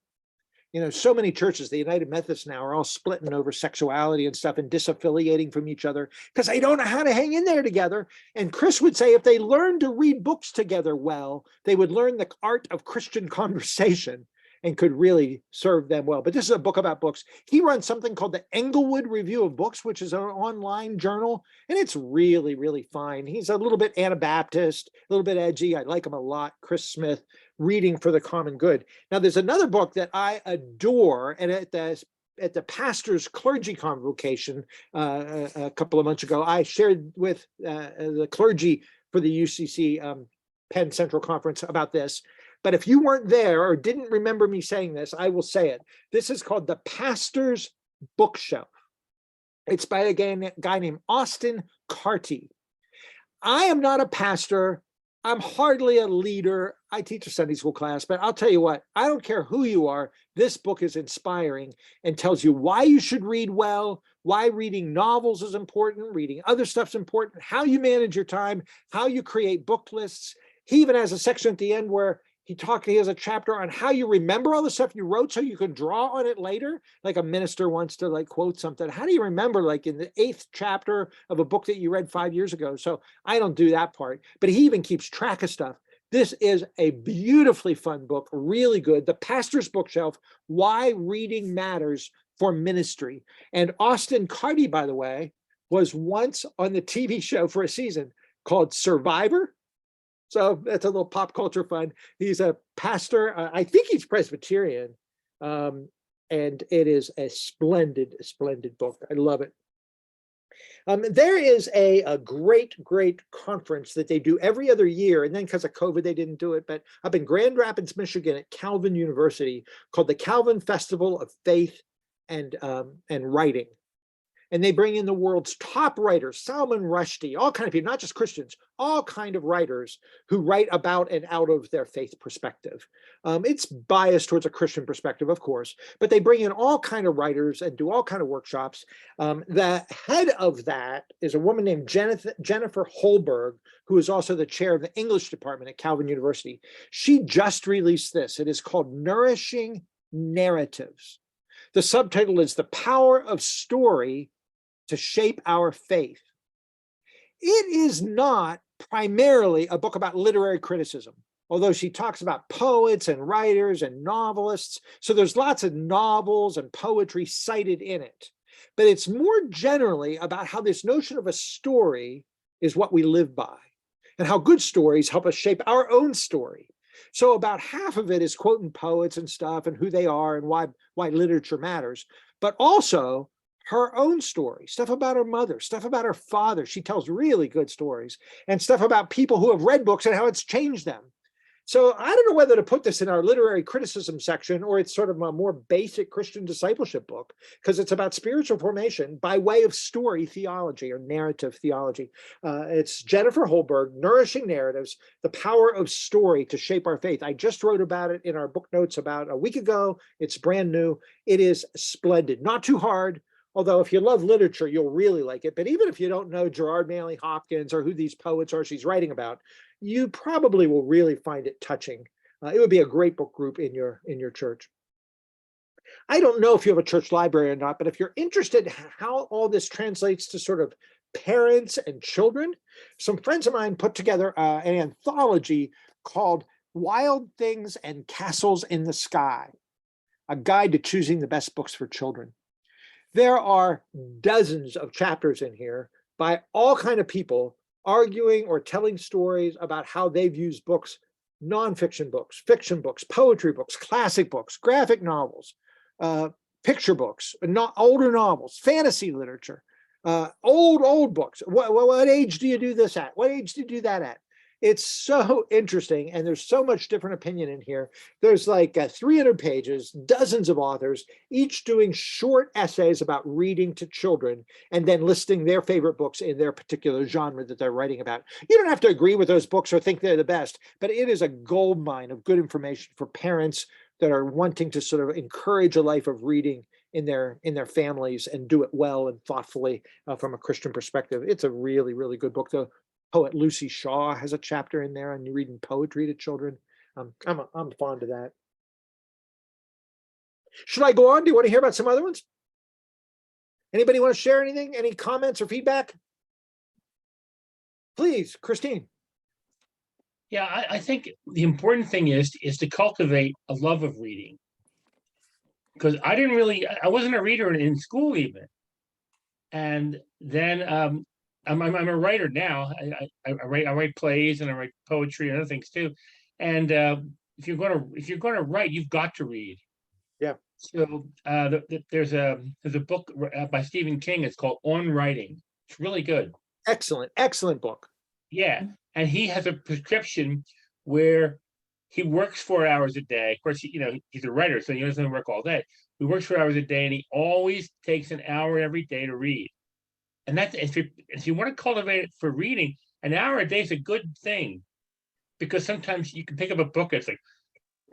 You know, so many churches, the United Methodists now are all splitting over sexuality and stuff and disaffiliating from each other because they don't know how to hang in there together. And Chris would say if they learned to read books together well, they would learn the art of Christian conversation and could really serve them well. But this is a book about books. He runs something called the Englewood Review of Books, which is an online journal, and it's really, really fine. He's a little bit Anabaptist, a little bit edgy. I like him a lot. Chris Smith, Reading for the Common Good. Now, there's another book that I adore, and at the pastor's clergy convocation a couple of months ago, I shared with the clergy for the UCC Penn Central Conference about this. But if you weren't there or didn't remember me saying this, I will say it. This is called The Pastor's Bookshelf. It's by a guy named Austin Carty. I am not a pastor. I'm hardly a leader. I teach a Sunday school class, but I'll tell you what, I don't care who you are. This book is inspiring and tells you why you should read well, why reading novels is important, reading other stuff's important, how you manage your time, how you create book lists. He even has a section at the end where he has a chapter on how you remember all the stuff you wrote so you can draw on it later. Like a minister wants to like quote something. How do you remember like in the 8th chapter of a book that you read 5 years ago? So I don't do that part, but he even keeps track of stuff. This is a beautifully fun book, really good. The Pastor's Bookshelf, Why Reading Matters for Ministry. And Austin Carty, by the way, was once on the TV show for a season called Survivor. So that's a little pop culture fun. He's a pastor. I think he's Presbyterian. And it is a splendid, splendid book. I love it. There is a great, great conference that they do every other year. And then because of COVID, they didn't do it. But up in Grand Rapids, Michigan at Calvin University called the Calvin Festival of Faith and Writing. And they bring in the world's top writers, Salman Rushdie, all kind of people, not just Christians, all kind of writers who write about and out of their faith perspective. It's biased towards a Christian perspective, of course, but they bring in all kind of writers and do all kind of workshops. The head of that is a woman named Jennifer Holberg, who is also the chair of the English department at Calvin University. She just released this. It is called Nourishing Narratives. The subtitle is The Power of Story to Shape Our Faith. It is not primarily a book about literary criticism, although she talks about poets and writers and novelists. So there's lots of novels and poetry cited in it. But it's more generally about how this notion of a story is what we live by, and how good stories help us shape our own story. So about half of it is quoting poets and stuff and who they are and why literature matters, but also her own story, stuff about her mother, stuff about her father. She tells really good stories, and stuff about people who have read books and how it's changed them. So I don't know whether to put this in our literary criticism section or it's sort of a more basic Christian discipleship book, because it's about spiritual formation by way of story theology or narrative theology. It's Jennifer Holberg, Nourishing Narratives, The Power of Story to Shape Our Faith. I just wrote about it in our book notes about a week ago. It's brand new. It is splendid, not too hard. Although if you love literature, you'll really like it. But even if you don't know Gerard Manley Hopkins or who these poets are she's writing about, you probably will really find it touching. It would be a great book group in your church. I don't know if you have a church library or not, but if you're interested in how all this translates to sort of parents and children, some friends of mine put together an anthology called Wild Things and Castles in the Sky, a guide to choosing the best books for children. There are dozens of chapters in here by all kinds of people arguing or telling stories about how they've used books, nonfiction books, fiction books, poetry books, classic books, graphic novels, picture books, older novels, fantasy literature, old books. What age do you do this at? What age do you do that at? It's so interesting, and there's so much different opinion in here. There's like 300 pages, dozens of authors, each doing short essays about reading to children, and then listing their favorite books in their particular genre that they're writing about. You don't have to agree with those books or think they're the best, but it is a gold mine of good information for parents that are wanting to sort of encourage a life of reading in their families and do it well and thoughtfully from a Christian perspective. It's a really, really good book. The poet Lucy Shaw has a chapter in there on reading poetry to children. I'm fond of that. Should I go on? Do you want to hear about some other ones? Anybody want to share anything? Any comments or feedback? Please, Christine. Yeah, I think the important thing is to cultivate a love of reading. Because I wasn't a reader in school even. And then I'm a writer now. I write plays and I write poetry and other things too. And if you're gonna write, you've got to read. Yeah. So there's a book by Stephen King. It's called On Writing. It's really good. Excellent book. Yeah, and he has a prescription where he works 4 hours a day. Of course, he's a writer, so he doesn't work all day. He works 4 hours a day, and he always takes an hour every day to read. And that's if you want to cultivate it for reading, an hour a day is a good thing, because sometimes you can pick up a book that's like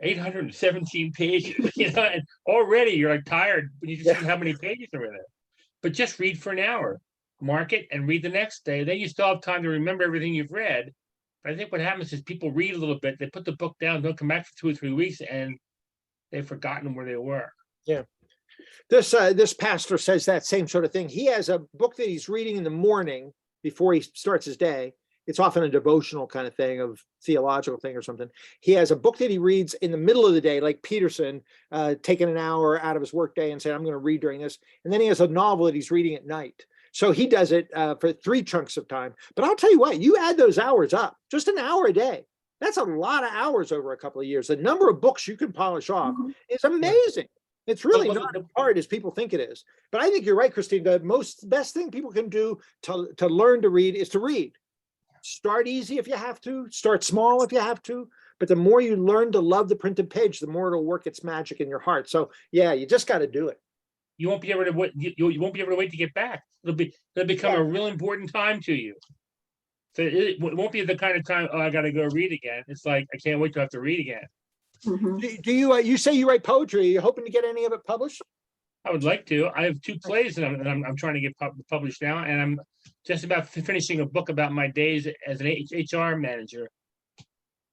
817 pages, and already you're like tired when you just see how many pages are in it. But just read for an hour, mark it, and read the next day. Then you still have time to remember everything you've read. But I think what happens is people read a little bit, they put the book down, don't come back for 2 or 3 weeks, and they've forgotten where they were. Yeah. This pastor says that same sort of thing. He has a book that he's reading in the morning before he starts his day. It's often a devotional kind of thing, of theological thing or something. He has a book that he reads in the middle of the day, like Peterson, taking an hour out of his workday and saying, I'm going to read during this. And then he has a novel that he's reading at night. So he does it for 3 chunks of time. But I'll tell you what, you add those hours up, just an hour a day. That's a lot of hours over a couple of years. The number of books you can polish off is amazing. It's really not as hard as people think it is. But I think you're right, Christine. The best thing people can do to learn to read is to read. Start easy if you have to. Start small if you have to. But the more you learn to love the printed page, the more it'll work its magic in your heart. So yeah, you just got to do it. You won't be able to wait. You won't be able to wait to get back. It'll become a real important time to you. So it won't be the kind of time, oh, I got to go read again. It's like, I can't wait to have to read again. Do you you say you write poetry? Are you hoping to get any of it published? I would like to. I have 2 plays that I'm trying to get published now, and I'm just about finishing a book about my days as an HR manager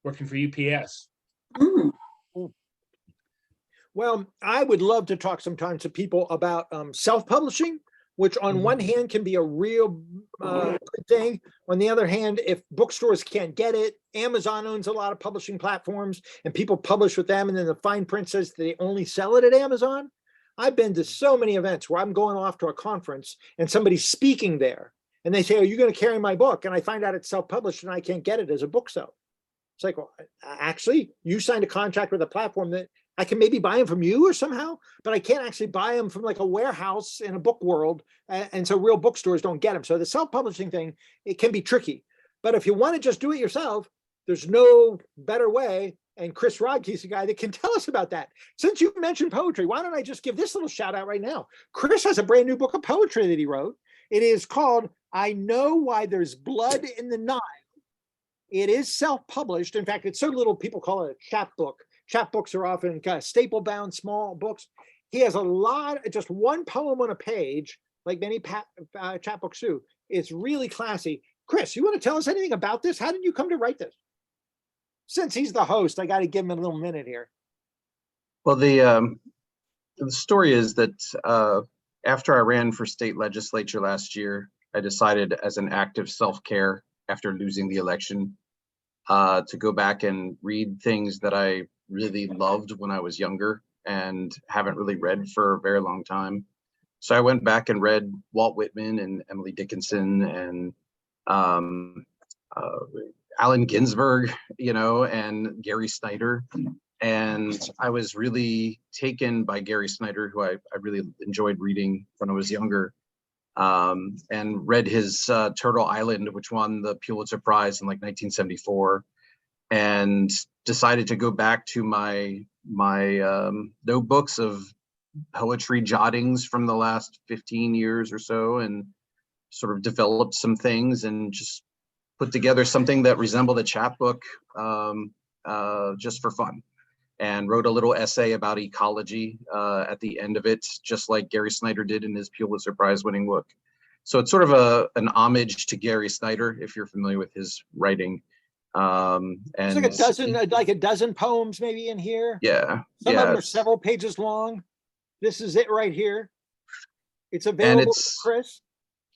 working for UPS. Well, I would love to talk sometimes to people about self-publishing, which on one hand can be a real good thing. On the other hand, if bookstores can't get it, Amazon owns a lot of publishing platforms and people publish with them, and then the fine print says they only sell it at Amazon. I've been to so many events where I'm going off to a conference and somebody's speaking there and they say, are you going to carry my book? And I find out it's self-published and I can't get it as a book sale. It's like, well, actually, you signed a contract with a platform that I can maybe buy them from you or somehow, but I can't actually buy them from like a warehouse in a book world. And so real bookstores don't get them. So the self-publishing thing, it can be tricky. But if you want to just do it yourself, there's no better way. And Chris Rodkey's the guy that can tell us about that. Since you mentioned poetry, why don't I just give this little shout out right now? Chris has a brand new book of poetry that he wrote. It is called I Know Why There's Blood in the Nile. It is self-published. In fact, it's so little people call it a chapbook. Chapbooks are often kind of staple-bound small books. He has a lot, just one poem on a page, like many chapbooks do. It's really classy. Chris, you want to tell us anything about this? How did you come to write this? Since he's the host, I got to give him a little minute here. Well, the story is that after I ran for state legislature last year, I decided as an act of self-care after losing the election to go back and read things that I really loved when I was younger and haven't really read for a very long time. So I went back and read Walt Whitman and Emily Dickinson and Allen Ginsberg, and Gary Snyder. And I was really taken by Gary Snyder, who I really enjoyed reading when I was younger. and read his Turtle Island, which won the Pulitzer Prize in like 1974, and decided to go back to my notebooks of poetry jottings from the last 15 years or so, and sort of developed some things and just put together something that resembled a chapbook, just for fun, and wrote a little essay about ecology at the end of it, just like Gary Snyder did in his Pulitzer Prize winning book. So it's sort of an homage to Gary Snyder, if you're familiar with his writing. And It's like a dozen poems maybe in here. Yeah. Some of them are it's- several pages long. This is it right here. It's And available it's for Chris.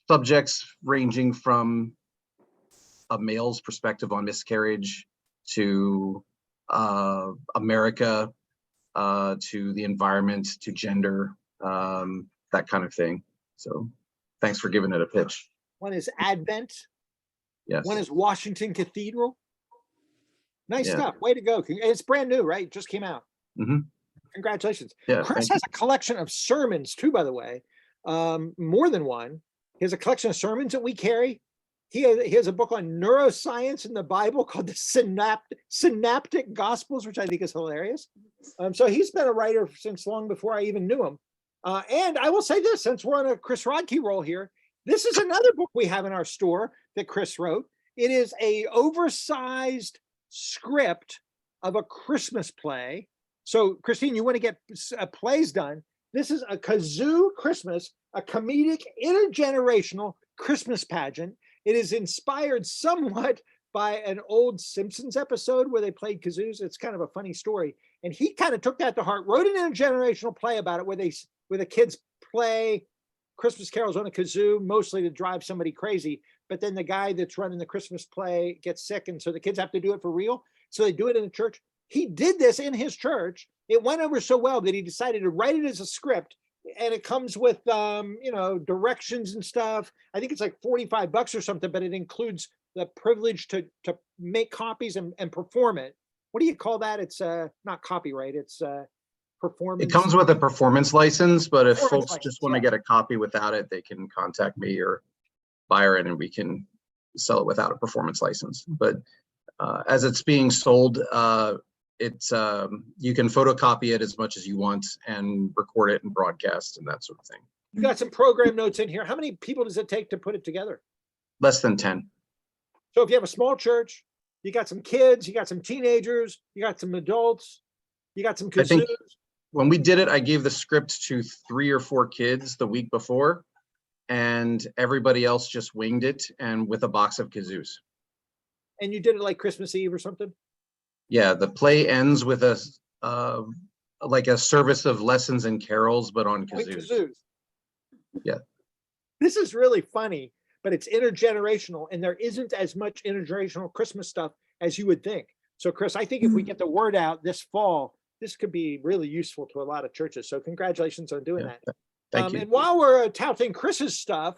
subjects ranging from a male's perspective on miscarriage to America, to the environment, to gender, that kind of thing. So thanks for giving it a pitch. One is Advent. Yes. One is Washington Cathedral. Nice Yeah. stuff. Way to go. It's brand new, right? It just came out. Mhm. Congratulations. Yeah. Chris thank has a collection of sermons too, by the way. More than one. He has a collection of sermons that we carry. He has a book on neuroscience in the Bible called the Synaptic Gospels, which I think is hilarious. So he's been a writer since long before I even knew him. And I will say this, since we're on a Chris Rodkey roll here, this is another book we have in our store that Chris wrote. It is a oversized script of a Christmas play. So Christine, you want to get plays done. This is a Kazoo Christmas, a comedic intergenerational Christmas pageant. It is inspired somewhat by an old Simpsons episode where they played kazoos. It's kind of a funny story. And he kind of took that to heart, wrote an intergenerational play about it where the kids play Christmas carols on a kazoo, mostly to drive somebody crazy. But then the guy that's running the Christmas play gets sick, and so the kids have to do it for real. So they do it in the church. He did this in his church. It went over so well that he decided to write it as a script, and it comes with directions and stuff. I think it's like $45 or something, but it includes the privilege to make copies and perform it. What do you call that? It's not copyright, it's performance. It comes with a performance license, but if Performance folks just license, want to yeah. get a copy without it, they can contact me or Byron and we can sell it without a performance license. But as it's being sold, it's you can photocopy it as much as you want and record it and broadcast and that sort of thing. You got some program notes in here. How many people does it take to put it together? Less than 10. So if you have a small church, you got some kids, you got some teenagers, you got some adults, you got some I think kazoos. when we did it, I gave the script to 3 or 4 kids the week before, and everybody else just winged it and with a box of kazoos. And you did it like Christmas Eve or something? Yeah, the play ends with a like a service of lessons and carols, but on With kazoos. kazoos. Yeah. This is really funny, but it's intergenerational, and there isn't as much intergenerational Christmas stuff as you would think. So Chris, I think if we get the word out this fall, this could be really useful to a lot of churches. So congratulations on doing Yeah, that. Thank you. And while we're touting Chris's stuff,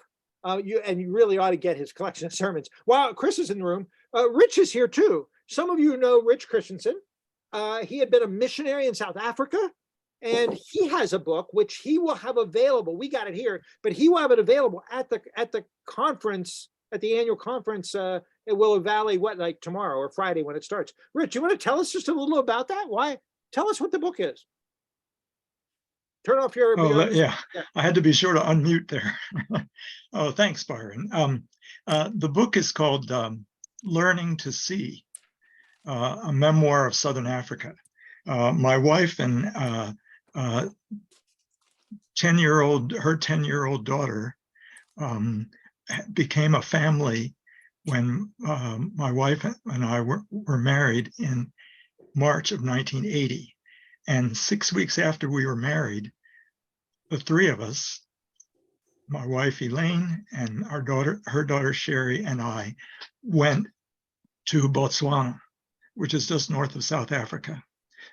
you really ought to get his collection of sermons. While Chris is in the room, Rich is here too. Some of you know Rich Christensen. He had been a missionary in South Africa, and he has a book which he will have available. We got it here, but he will have it available at the conference, at the annual conference at Willow Valley, like tomorrow or Friday when it starts. Rich, you want to tell us just a little about that? Why? Tell us what the book is. Turn off your. Yeah, I had to be sure to unmute there. Oh, thanks, Byron. The book is called Learning to See, a memoir of Southern Africa. My wife and 10-year-old daughter became a family when my wife and I were married in March of 1980. And 6 weeks after we were married, the 3 of us, my wife Elaine and her daughter Sherry and I, went to Botswana, which is just north of South Africa.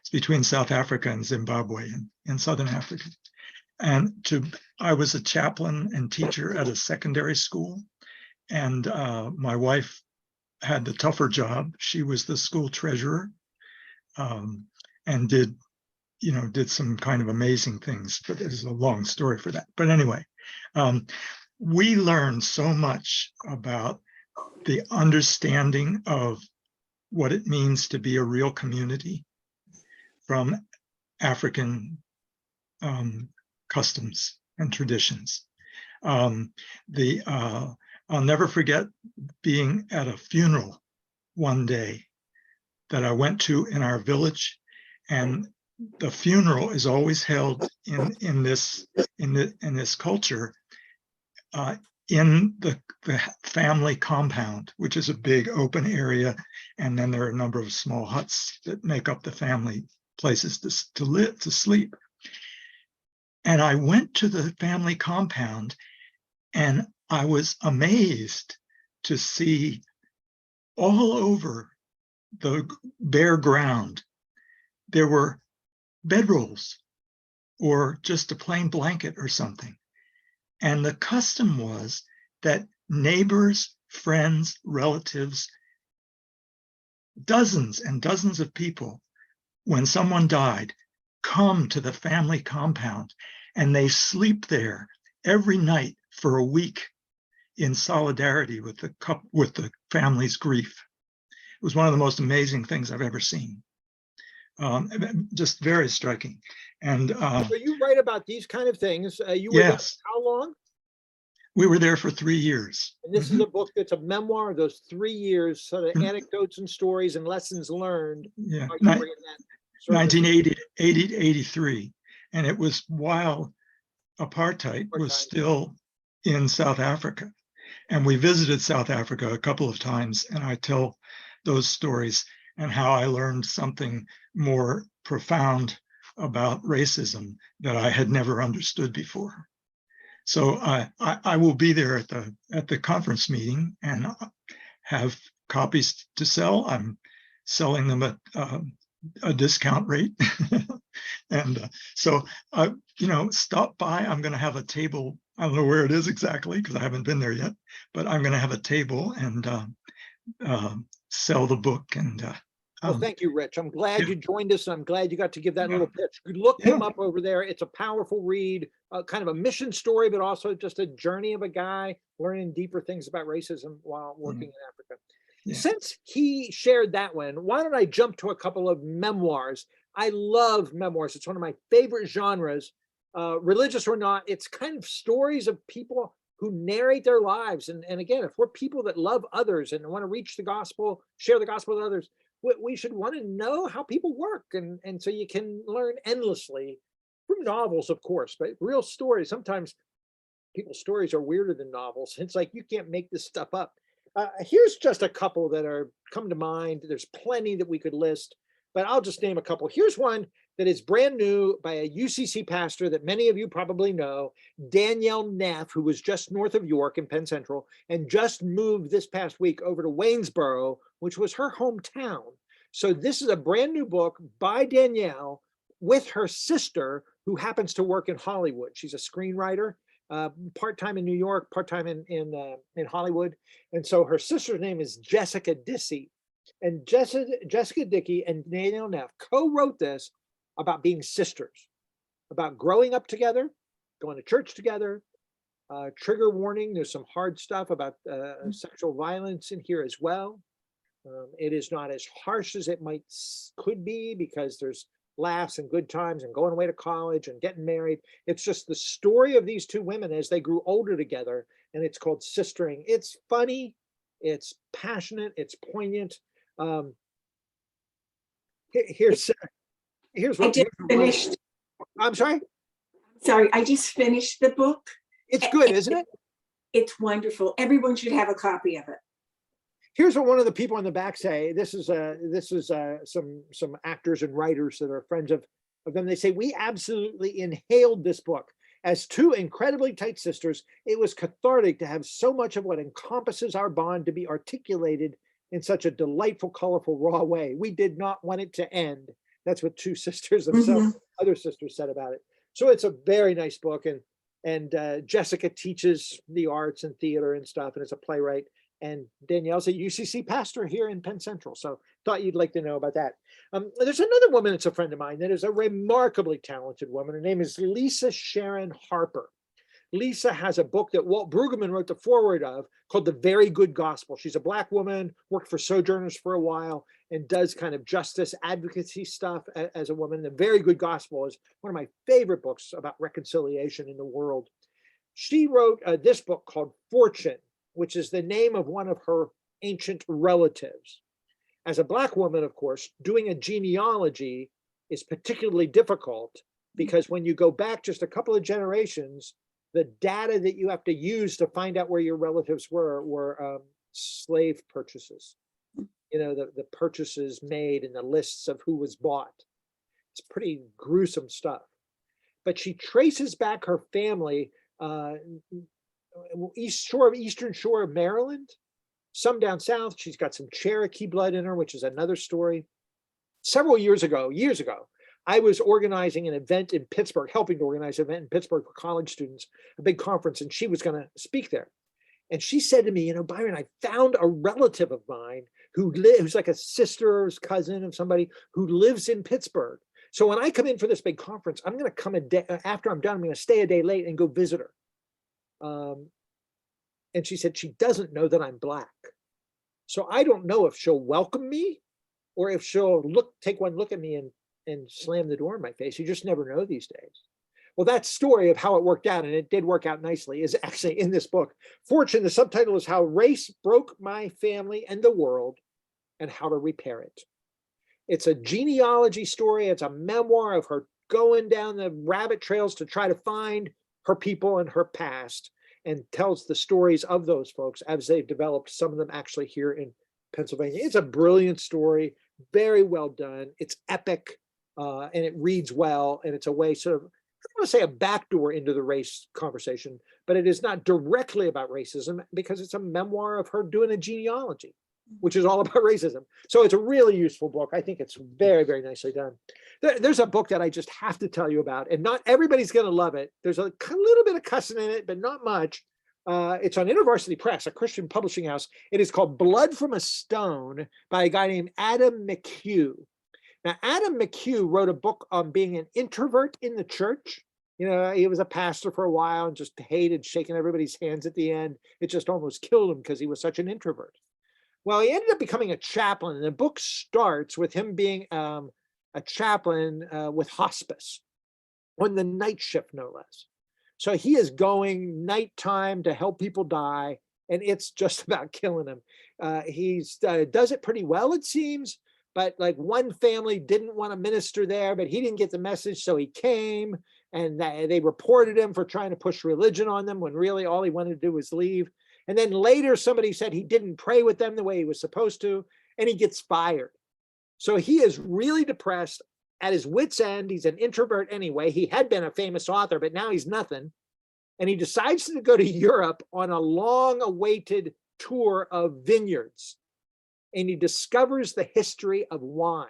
It's between South Africa and Zimbabwe in Southern Africa. And I was a chaplain and teacher at a secondary school. And my wife had the tougher job. She was the school treasurer and did some kind of amazing things, but there's a long story for that. But anyway, we learned so much about the understanding of what it means to be a real community from African customs and traditions. I'll never forget being at a funeral one day that I went to in our village, and the funeral is always held in this culture in the family compound, which is a big open area, and then there are a number of small huts that make up the family places to sleep. And I went to the family compound, and I was amazed to see all over the bare ground, there were bedrolls or just a plain blanket or something. And the custom was that neighbors, friends, relatives, dozens and dozens of people, when someone died, come to the family compound, and they sleep there every night for a week in solidarity with the family's grief. It was one of the most amazing things I've ever seen. Just very striking. And So you write about these kind of things. You were there yes, for how long? we were there for 3 years. And this is a book that's a memoir of those 3 years, sort of Mhm. anecdotes and stories and lessons learned. Yeah, How you were in that sort of 1980 to 83. And it was while apartheid was Apartheid. still in South Africa. And we visited South Africa a couple of times, and I tell those stories and how I learned something more profound about racism that I had never understood before. So I will be there at the conference meeting and have copies to sell. I'm selling them at a discount rate. And so, stop by. I'm going to have a table. I don't know where it is exactly because I haven't been there yet, but I'm going to have a table and sell the book. And Well, thank you, Rich. I'm glad yeah. you joined us. I'm glad you got to give that Yeah. little pitch. Look Yeah. him up over there. It's a powerful read, kind of a mission story, but also just a journey of a guy learning deeper things about racism while working in Africa. Yeah. Since he shared that one, why don't I jump to a couple of memoirs? I love memoirs. It's one of my favorite genres, religious or not. It's kind of stories of people who narrate their lives. And again, if we're people that love others and want to reach the gospel, share the gospel with others, we should want to know how people work. And so you can learn endlessly from novels, of course, but real stories. Sometimes people's stories are weirder than novels. It's like, you can't make this stuff up. Here's just a couple that are come to mind. There's plenty that we could list, but I'll just name a couple. Here's one that is brand new by a UCC pastor that many of you probably know, Danielle Neff, who was just north of York in Penn Central and just moved this past week over to Waynesboro, which was her hometown. So this is a brand new book by Danielle with her sister, who happens to work in Hollywood. She's a screenwriter, part-time in New York, part-time in Hollywood. And so her sister's name is Jessica Dissey. And Jessica Dickey and Danielle Neff co-wrote this about being sisters, about growing up together, going to church together. Trigger warning, there's some hard stuff about sexual violence in here as well. It is not as harsh as it could be because there's laughs and good times and going away to college and getting married. It's just the story of these two women as they grew older together, and it's called Sistering. It's funny, it's passionate, it's poignant. Here's I what just finished. I'm sorry. Sorry, I just finished the book. It's good, isn't it? It's wonderful. Everyone should have a copy of it. Here's what one of the people in the back say. This is some actors and writers that are friends of them. They say, we absolutely inhaled this book. As two incredibly tight sisters, it was cathartic to have so much of what encompasses our bond to be articulated in such a delightful, colorful, raw way. We did not want it to end. That's what two sisters themselves, other sisters said about it. So it's a very nice book. And Jessica teaches the arts and theater and stuff, and is a playwright. And Danielle's a UCC pastor here in Penn Central. So thought you'd like to know about that. There's another woman that's a friend of mine that is a remarkably talented woman. Her name is Lisa Sharon Harper. Lisa has a book that Walt Brueggemann wrote the foreword of called The Very Good Gospel. She's a Black woman, worked for Sojourners for a while, and does kind of justice advocacy stuff as a woman. The Very Good Gospel is one of my favorite books about reconciliation in the world. She wrote this book called Fortune, which is the name of one of her ancient relatives. As a Black woman, of course, doing a genealogy is particularly difficult because when you go back just a couple of generations, the data that you have to use to find out where your relatives were slave purchases. You know, the purchases made and the lists of who was bought. It's pretty gruesome stuff. But she traces back her family eastern shore of Maryland, some down south. She's got some Cherokee blood in her, which is another story. Several years ago, I was organizing an event in Pittsburgh, helping to organize an event in Pittsburgh for college students, a big conference, and she was going to speak there. And she said to me, you know, Byron, I found a relative of mine who's like a sister's cousin of somebody who lives in Pittsburgh. So when I come in for this big conference, I'm going to come a day after I'm done. I'm going to stay a day late and go visit her. And she said she doesn't know that I'm Black. So I don't know if she'll welcome me or if she'll take one look at me and slam the door in my face. You just never know these days. Well, that story of how it worked out, and it did work out nicely, is actually in this book. Fortune, the subtitle is How Race Broke My Family and the World and How to Repair It. It's a genealogy story. It's a memoir of her going down the rabbit trails to try to find her people and her past, and tells the stories of those folks as they've developed, some of them actually here in Pennsylvania. It's a brilliant story, very well done. It's epic, and it reads well, and it's a way sort of, I don't want to say a backdoor into the race conversation, but it is not directly about racism because it's a memoir of her doing a genealogy, which is all about racism. So it's a really useful book. I think it's very, very nicely done. There's a book that I just have to tell you about, and not everybody's going to love it. There's a little bit of cussing in it, but not much. It's on InterVarsity Press, a Christian publishing house. It is called Blood from a Stone by a guy named Adam McHugh. Now, Adam McHugh wrote a book on being an introvert in the church. You know, he was a pastor for a while and just hated shaking everybody's hands at the end. It just almost killed him because he was such an introvert. Well, he ended up becoming a chaplain, and the book starts with him being a chaplain with hospice on the night shift, no less. So he is going nighttime to help people die, and it's just about killing him. He does it pretty well, it seems, but like one family didn't want to minister there, but he didn't get the message, so he came, and they reported him for trying to push religion on them when really all he wanted to do was leave. And then later somebody said he didn't pray with them the way he was supposed to, and he gets fired. So he is really depressed, at his wit's end. He's an introvert anyway. He had been a famous author, but now he's nothing. And he decides to go to Europe on a long-awaited tour of vineyards. And he discovers the history of wine.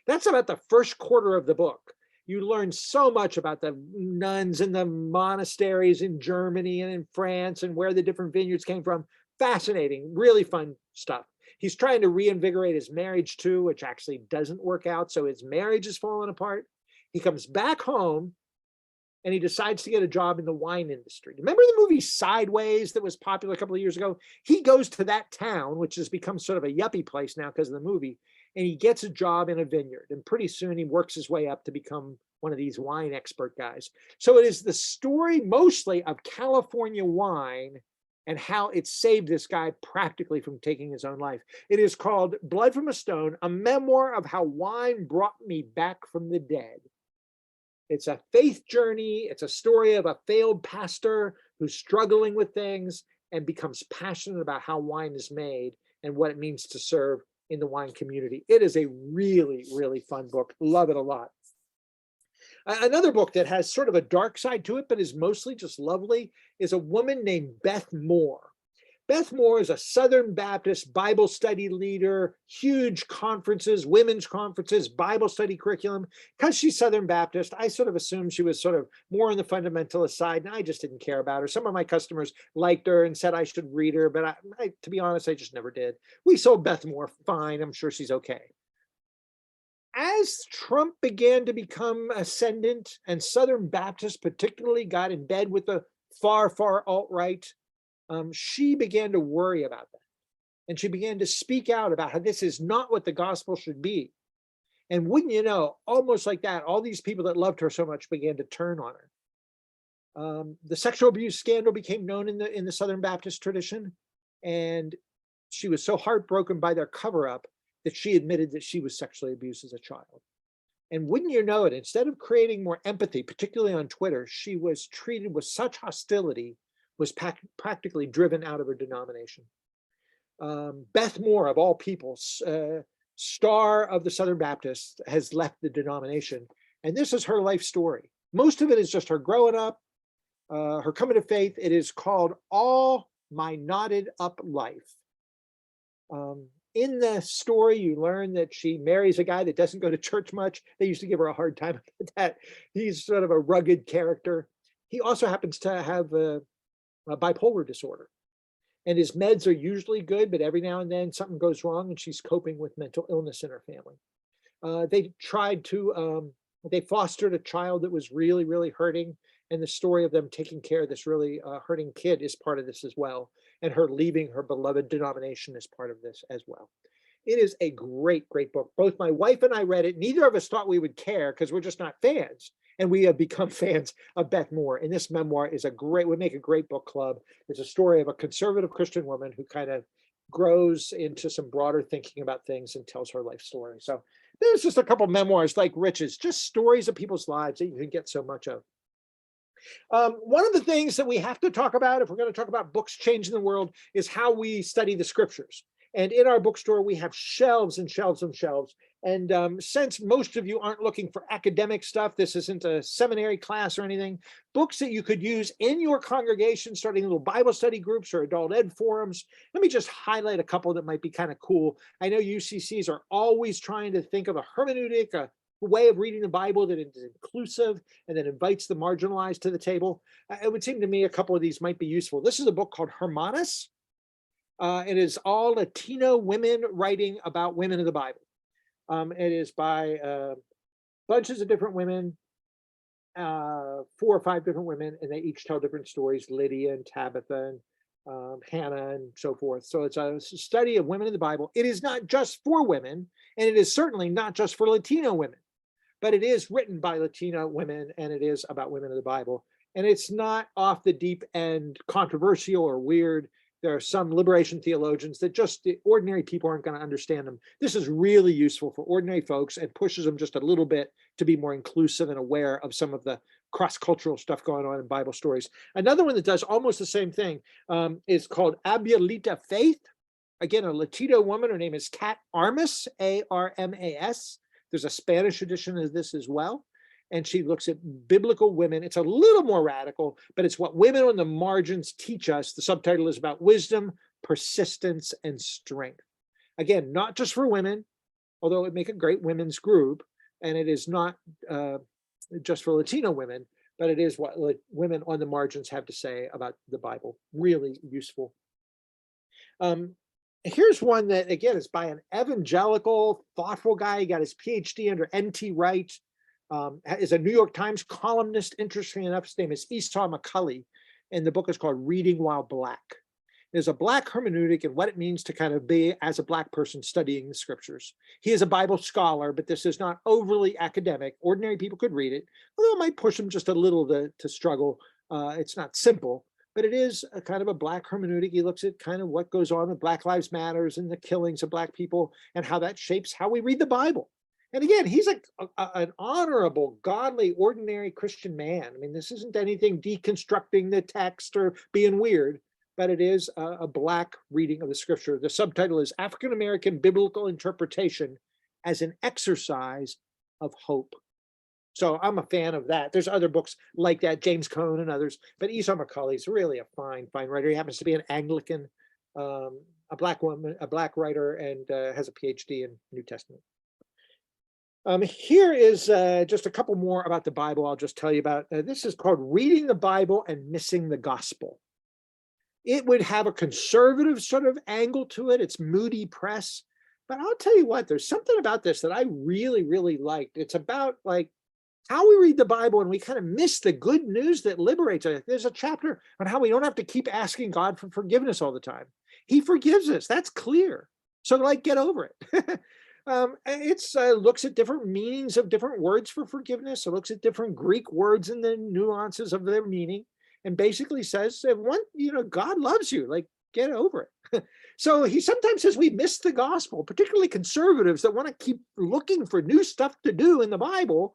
That's about the first quarter of the book. You learn so much about the nuns and the monasteries in Germany and in France and where the different vineyards came from. Fascinating, really fun stuff. He's trying to reinvigorate his marriage too, which actually doesn't work out. So his marriage is falling apart. He comes back home and he decides to get a job in the wine industry. Remember the movie Sideways that was popular a couple of years ago? He goes to that town, which has become sort of a yuppie place now because of the movie, and he gets a job in a vineyard. And pretty soon he works his way up to become one of these wine expert guys. So it is the story mostly of California wine and how it saved this guy practically from taking his own life. It is called Blood from a Stone, a memoir of how wine brought me back from the dead. It's a faith journey. It's a story of a failed pastor who's struggling with things and becomes passionate about how wine is made and what it means to serve in the wine community. It is a really, really fun book. Love it a lot. Another book that has sort of a dark side to it, but is mostly just lovely, is a woman named Beth Moore. Beth Moore is a Southern Baptist Bible study leader, huge conferences, women's conferences, Bible study curriculum. Because she's Southern Baptist, I sort of assumed she was sort of more on the fundamentalist side, and I just didn't care about her. Some of my customers liked her and said I should read her, but I to be honest, I just never did. We sold Beth Moore fine. I'm sure she's okay. As Trump began to become ascendant and Southern Baptists particularly got in bed with the far, far alt-right, she began to worry about that. And she began to speak out about how this is not what the gospel should be. And wouldn't you know, almost like that, all these people that loved her so much began to turn on her. The sexual abuse scandal became known in the Southern Baptist tradition. And she was so heartbroken by their cover-up that she admitted that she was sexually abused as a child. And wouldn't you know it, instead of creating more empathy, particularly on Twitter, she was treated with such hostility, was practically driven out of her denomination. Beth Moore, of all people, star of the Southern Baptists, has left the denomination. And this is her life story. Most of it is just her growing up, her coming to faith. It is called All My Knotted Up Life. In the story, you learn that she marries a guy that doesn't go to church much. They used to give her a hard time about that. He's sort of a rugged character. He also happens to have a bipolar disorder. And his meds are usually good, but every now and then something goes wrong and she's coping with mental illness in her family. They fostered a child that was really, really hurting. And the story of them taking care of this really hurting kid is part of this as well. And her leaving her beloved denomination is part of this as well. It is a great, great book. Both my wife and I read it. Neither of us thought we would care because we're just not fans. And we have become fans of Beth Moore. And this memoir is would make a great book club. It's a story of a conservative Christian woman who kind of grows into some broader thinking about things and tells her life story. So there's just a couple memoirs like Rich's, just stories of people's lives that you can get so much of. One of the things that we have to talk about, if we're going to talk about books changing the world, is how we study the scriptures. And in our bookstore, we have shelves and shelves and shelves. And since most of you aren't looking for academic stuff, this isn't a seminary class or anything, books that you could use in your congregation, starting little Bible study groups or adult ed forums. Let me just highlight a couple that might be kind of cool. I know UCCs are always trying to think of a hermeneutic, a way of reading the Bible that is inclusive and that invites the marginalized to the table. It would seem to me a couple of these might be useful. This is a book called Hermanas. It is all Latino women writing about women of the Bible. It is by bunches of different women, 4 or 5 different women, and they each tell different stories, Lydia and Tabitha and Hannah and so forth. So it's a study of women in the Bible. It is not just for women, and it is certainly not just for Latino women, but it is written by Latino women, and it is about women of the Bible. And it's not off the deep end controversial or weird. There are some liberation theologians that just the ordinary people aren't going to understand them. This is really useful for ordinary folks and pushes them just a little bit to be more inclusive and aware of some of the cross-cultural stuff going on in Bible stories. Another one that does almost the same thing is called Abuelita Faith. Again, a Latino woman. Her name is Kat Armas, A-R-M-A-S. There's a Spanish edition of this as well. And she looks at biblical women. It's a little more radical, but it's what women on the margins teach us. The subtitle is about wisdom, persistence, and strength. Again, not just for women, although it make a great women's group. And it is not just for Latino women, but it is what women on the margins have to say about the Bible. Really useful. Here's one that, again, is by an evangelical, thoughtful guy. He got his PhD under N.T. Wright. Is a New York Times columnist. Interesting enough, his name is Esau McCulley, and the book is called Reading While Black. There's a Black hermeneutic and what it means to kind of be as a Black person studying the scriptures. He is a Bible scholar, but this is not overly academic. Ordinary people could read it, although it might push them just a little to struggle. It's not simple, but it is a kind of a Black hermeneutic. He looks at kind of what goes on with Black Lives Matters and the killings of Black people and how that shapes how we read the Bible. And again, he's an honorable, godly, ordinary Christian man. I mean, this isn't anything deconstructing the text or being weird, but it is a Black reading of the scripture. The subtitle is African-American Biblical Interpretation as an Exercise of Hope. So I'm a fan of that. There's other books like that, James Cone and others, but Esau McCulley is really a fine, fine writer. He happens to be an Anglican, a Black woman, a Black writer, and has a PhD in New Testament. Here is just a couple more about the Bible I'll just tell you about. This is called Reading the Bible and Missing the Gospel. It would have a conservative sort of angle to it. It's Moody Press. But I'll tell you what, there's something about this that I really, really liked. It's about like how we read the Bible and we kind of miss the good news that liberates us. There's a chapter on how we don't have to keep asking God for forgiveness all the time. He forgives us. That's clear. So like, get over it. It's looks at different meanings of different words for forgiveness. It looks at different Greek words and the nuances of their meaning, and basically says, God loves you. Like, get over it. So he sometimes says we miss the gospel, particularly conservatives that want to keep looking for new stuff to do in the Bible,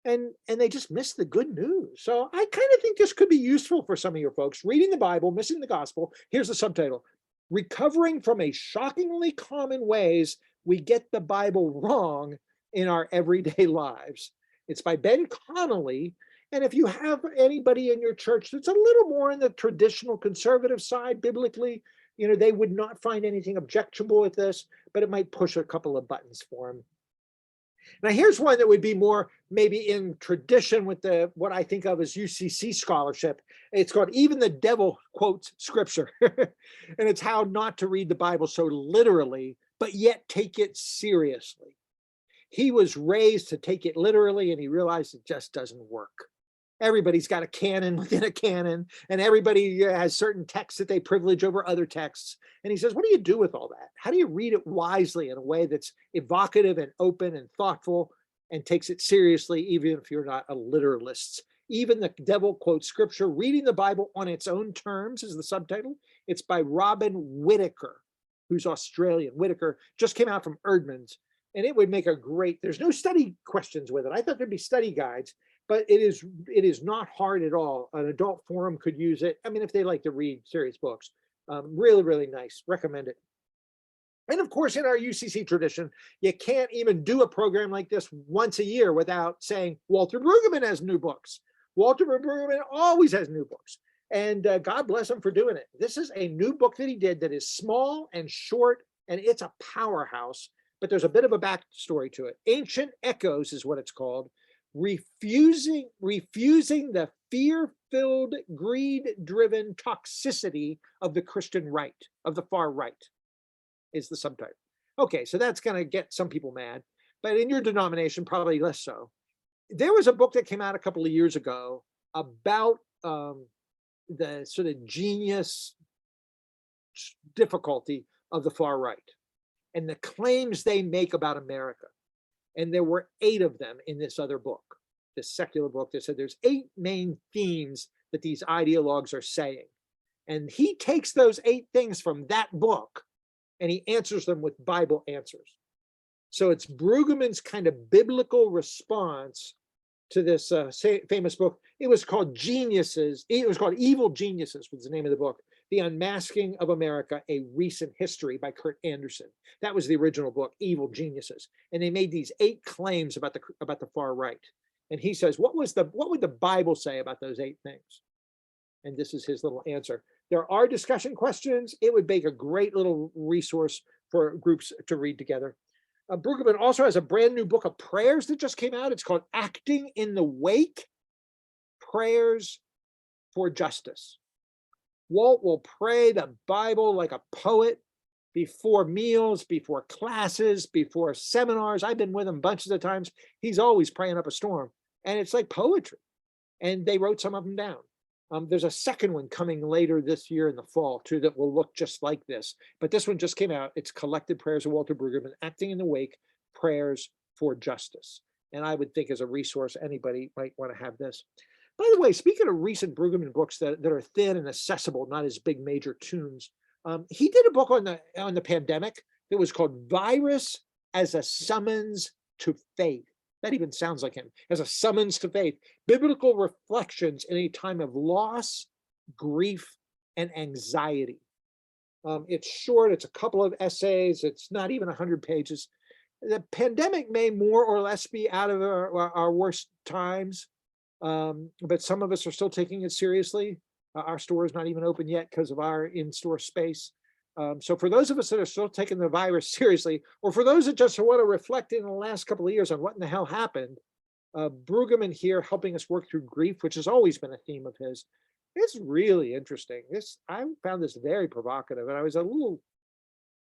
and they just miss the good news. So I kind of think this could be useful for some of your folks reading the Bible, missing the gospel. Here's the subtitle: Recovering from a Shockingly Common Ways We Get the Bible Wrong in Our Everyday Lives. It's by Ben Connolly. And if you have anybody in your church that's a little more in the traditional conservative side biblically, they would not find anything objectionable with this, but it might push a couple of buttons for them. Now, here's one that would be more maybe in tradition with what I think of as UCC scholarship. It's called Even the Devil Quotes Scripture. And it's how not to read the Bible so literally, but yet take it seriously. He was raised to take it literally, and he realized it just doesn't work. Everybody's got a canon within a canon, and everybody has certain texts that they privilege over other texts. And he says, what do you do with all that? How do you read it wisely in a way that's evocative and open and thoughtful and takes it seriously, even if you're not a literalist? Even the Devil Quotes Scripture, Reading the Bible on Its Own Terms is the subtitle. It's by Robin Whitaker, who's Australian. Whitaker just came out from Erdman's, and it would make a great, there's no study questions with it. I thought there'd be study guides, but it is not hard at all. An adult forum could use it. I mean, if they like to read serious books, really, really nice. Recommend it. And of course, in our UCC tradition, you can't even do a program like this once a year without saying Walter Brueggemann has new books. Walter Brueggemann always has new books. And God bless him for doing it. This is a new book that he did that is small and short, and it's a powerhouse, but there's a bit of a backstory to it. Ancient Echoes is what it's called. Refusing the fear-filled, greed-driven toxicity of the Christian right, of the far right, is the subtitle. Okay, so that's going to get some people mad, but in your denomination, probably less so. There was a book that came out a couple of years ago about the sort of genius difficulty of the far right and the claims they make about America. And there were 8 of them in this other book, this secular book that said there's 8 main themes that these ideologues are saying. And he takes those 8 things from that book and he answers them with Bible answers. So it's Brueggemann's kind of biblical response to this famous book. It was called Geniuses. It was called Evil Geniuses was the name of the book. The Unmasking of America, A Recent History by Kurt Anderson. That was the original book, Evil Geniuses. And they made these 8 claims about the far right. And he says, what would the Bible say about those 8 things? And this is his little answer. There are discussion questions. It would make a great little resource for groups to read together. Brueggemann also has a brand new book of prayers that just came out. It's called Acting in the Wake, Prayers for Justice. Walt will pray the Bible like a poet before meals, before classes, before seminars. I've been with him bunches of times. He's always praying up a storm, and it's like poetry. And they wrote some of them down. There's a second one coming later this year in the fall too that will look just like this. But this one just came out. It's Collected Prayers of Walter Brueggemann, Acting in the Wake, Prayers for Justice. And I would think as a resource, anybody might want to have this. By the way, speaking of recent Brueggemann books that are thin and accessible, not as big major tunes, he did a book on the pandemic that was called Virus as a Summons to Faith. That even sounds like him, as a summons to faith. Biblical reflections in a time of loss, grief, and anxiety. It's short. It's a couple of essays. It's not even 100 pages. The pandemic may more or less be out of our worst times, but some of us are still taking it seriously. Our store is not even open yet because of our in-store space. So for those of us that are still taking the virus seriously, or for those that just want to reflect in the last couple of years on what in the hell happened, Brueggemann here helping us work through grief, which has always been a theme of his. It's really interesting. I found this very provocative, and it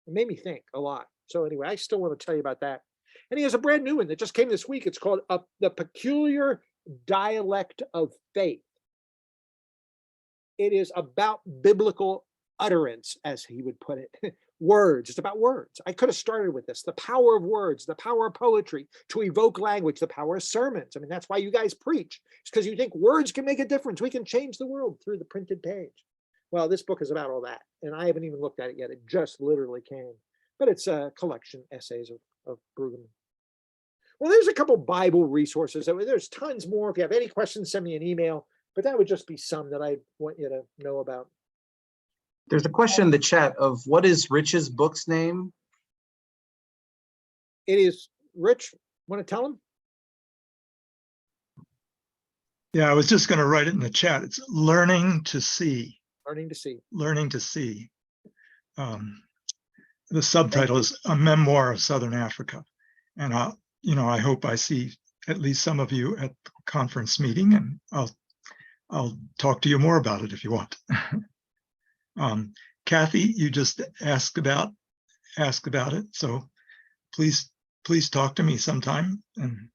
made me think a lot. So anyway, I still want to tell you about that. And he has a brand new one that just came this week. It's called The Peculiar Dialect of Faith. It is about biblical utterance, as he would put it. Words. It's about words. I could have started with this. The power of words, the power of poetry to evoke language, the power of sermons. I mean, that's why you guys preach. It's because you think words can make a difference. We can change the world through the printed page. Well, this book is about all that. And I haven't even looked at it yet. It just literally came. But it's a collection essays of Brueggemann. Well, there's a couple Bible resources. There's tons more. If you have any questions, send me an email. But that would just be some that I want you to know about. There's a question in the chat of what is Rich's book's name? It is Rich. Want to tell him? Yeah, I was just going to write it in the chat. It's Learning to See. Learning to See. Learning to See. The subtitle is A Memoir of Southern Africa. And I hope I see at least some of you at the conference meeting, and I'll talk to you more about it if you want. Kathy, you just asked about it, so please talk to me sometime, and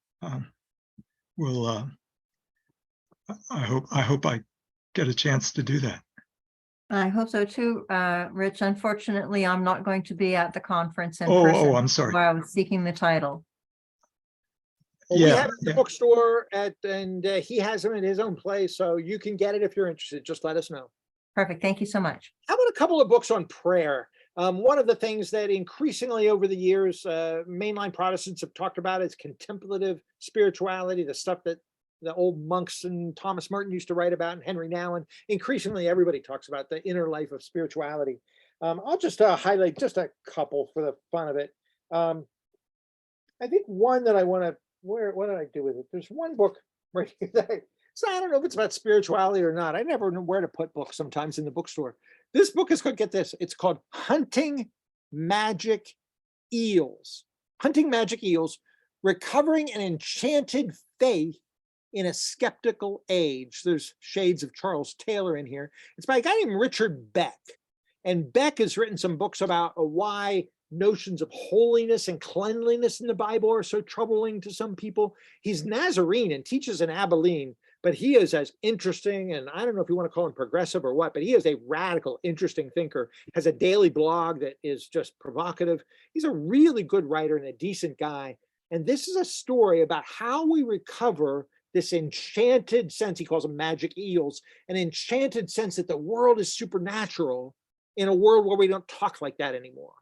we'll. I hope I get a chance to do that. I hope so too, Rich. Unfortunately, I'm not going to be at the conference in person. Oh, I'm sorry. While I was seeking the title. Well, we Yeah, have it at the bookstore and he has them at his own place, so you can get it if you're interested. Just let us know. Perfect. Thank you so much. How about a couple of books on prayer? One of the things that increasingly over the years, mainline Protestants have talked about is contemplative spirituality, the stuff that the old monks and Thomas Merton used to write about, and Henry Nouwen. Increasingly, everybody talks about the inner life of spirituality. I'll just highlight just a couple for the fun of it. I think one that I want to, what did I do with it? There's one book right here. So I don't know if it's about spirituality or not. I never know where to put books sometimes in the bookstore. This book is called, get this, it's called Hunting Magic Eels. Hunting Magic Eels, Recovering an Enchanted Faith in a Skeptical Age. There's shades of Charles Taylor in here. It's by a guy named Richard Beck. And Beck has written some books about why notions of holiness and cleanliness in the Bible are so troubling to some people. He's Nazarene and teaches in Abilene, but he is as interesting, and I don't know if you want to call him progressive or what, but he is a radical, interesting thinker, has a daily blog that is just provocative. He's a really good writer and a decent guy. And this is a story about how we recover this enchanted sense, he calls them magic eels, an enchanted sense that the world is supernatural in a world where we don't talk like that anymore.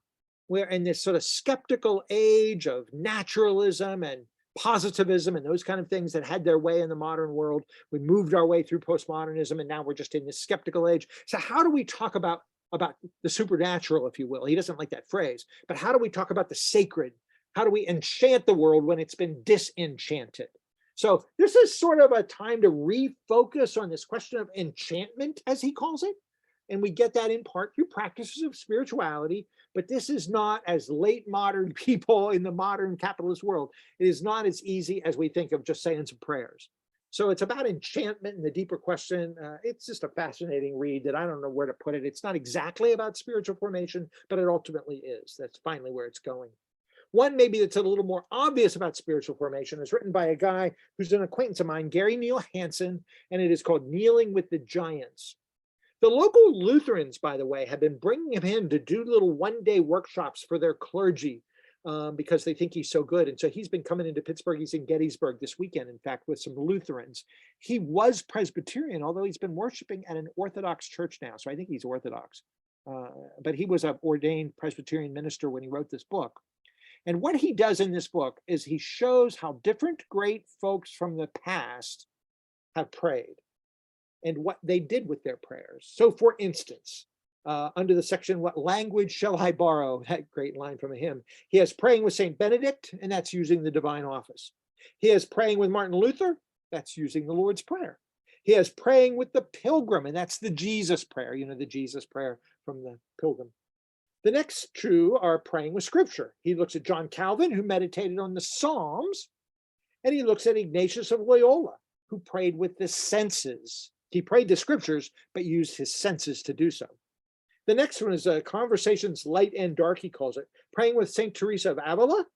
We're in this sort of skeptical age of naturalism and positivism and those kind of things that had their way in the modern world. We moved our way through postmodernism, and now we're just in this skeptical age. So how do we talk about the supernatural, if you will? He doesn't like that phrase, but how do we talk about the sacred? How do we enchant the world when it's been disenchanted? So this is sort of a time to refocus on this question of enchantment, as he calls it. And we get that in part through practices of spirituality, but this is not, as late modern people in the modern capitalist world, it is not as easy as we think of just saying some prayers. So it's about enchantment and the deeper question. It's just a fascinating read that I don't know where to put it. It's not exactly about spiritual formation, but it ultimately is. That's finally where it's going. One maybe that's a little more obvious about spiritual formation is written by a guy who's an acquaintance of mine, Gary Neal Hansen, and it is called Kneeling with the Giants. The local Lutherans, by the way, have been bringing him in to do little one-day workshops for their clergy because they think he's so good. And so he's been coming into Pittsburgh. He's in Gettysburg this weekend, in fact, with some Lutherans. He was Presbyterian, although he's been worshiping at an Orthodox church now. So I think he's Orthodox. But he was an ordained Presbyterian minister when he wrote this book. And what he does in this book is he shows how different great folks from the past have prayed and what they did with their prayers. So for instance, under the section, what language shall I borrow? That great line from a hymn. He has praying with St. Benedict, and that's using the divine office. He has praying with Martin Luther, that's using the Lord's Prayer. He has praying with the Pilgrim, and that's the Jesus prayer, you know, the Jesus prayer from the Pilgrim. The next two are praying with Scripture. He looks at John Calvin, who meditated on the Psalms, and he looks at Ignatius of Loyola, who prayed with the senses. He prayed the Scriptures, but used his senses to do so. The next one is Conversations Light and Dark, he calls it, praying with St. Teresa of Avila,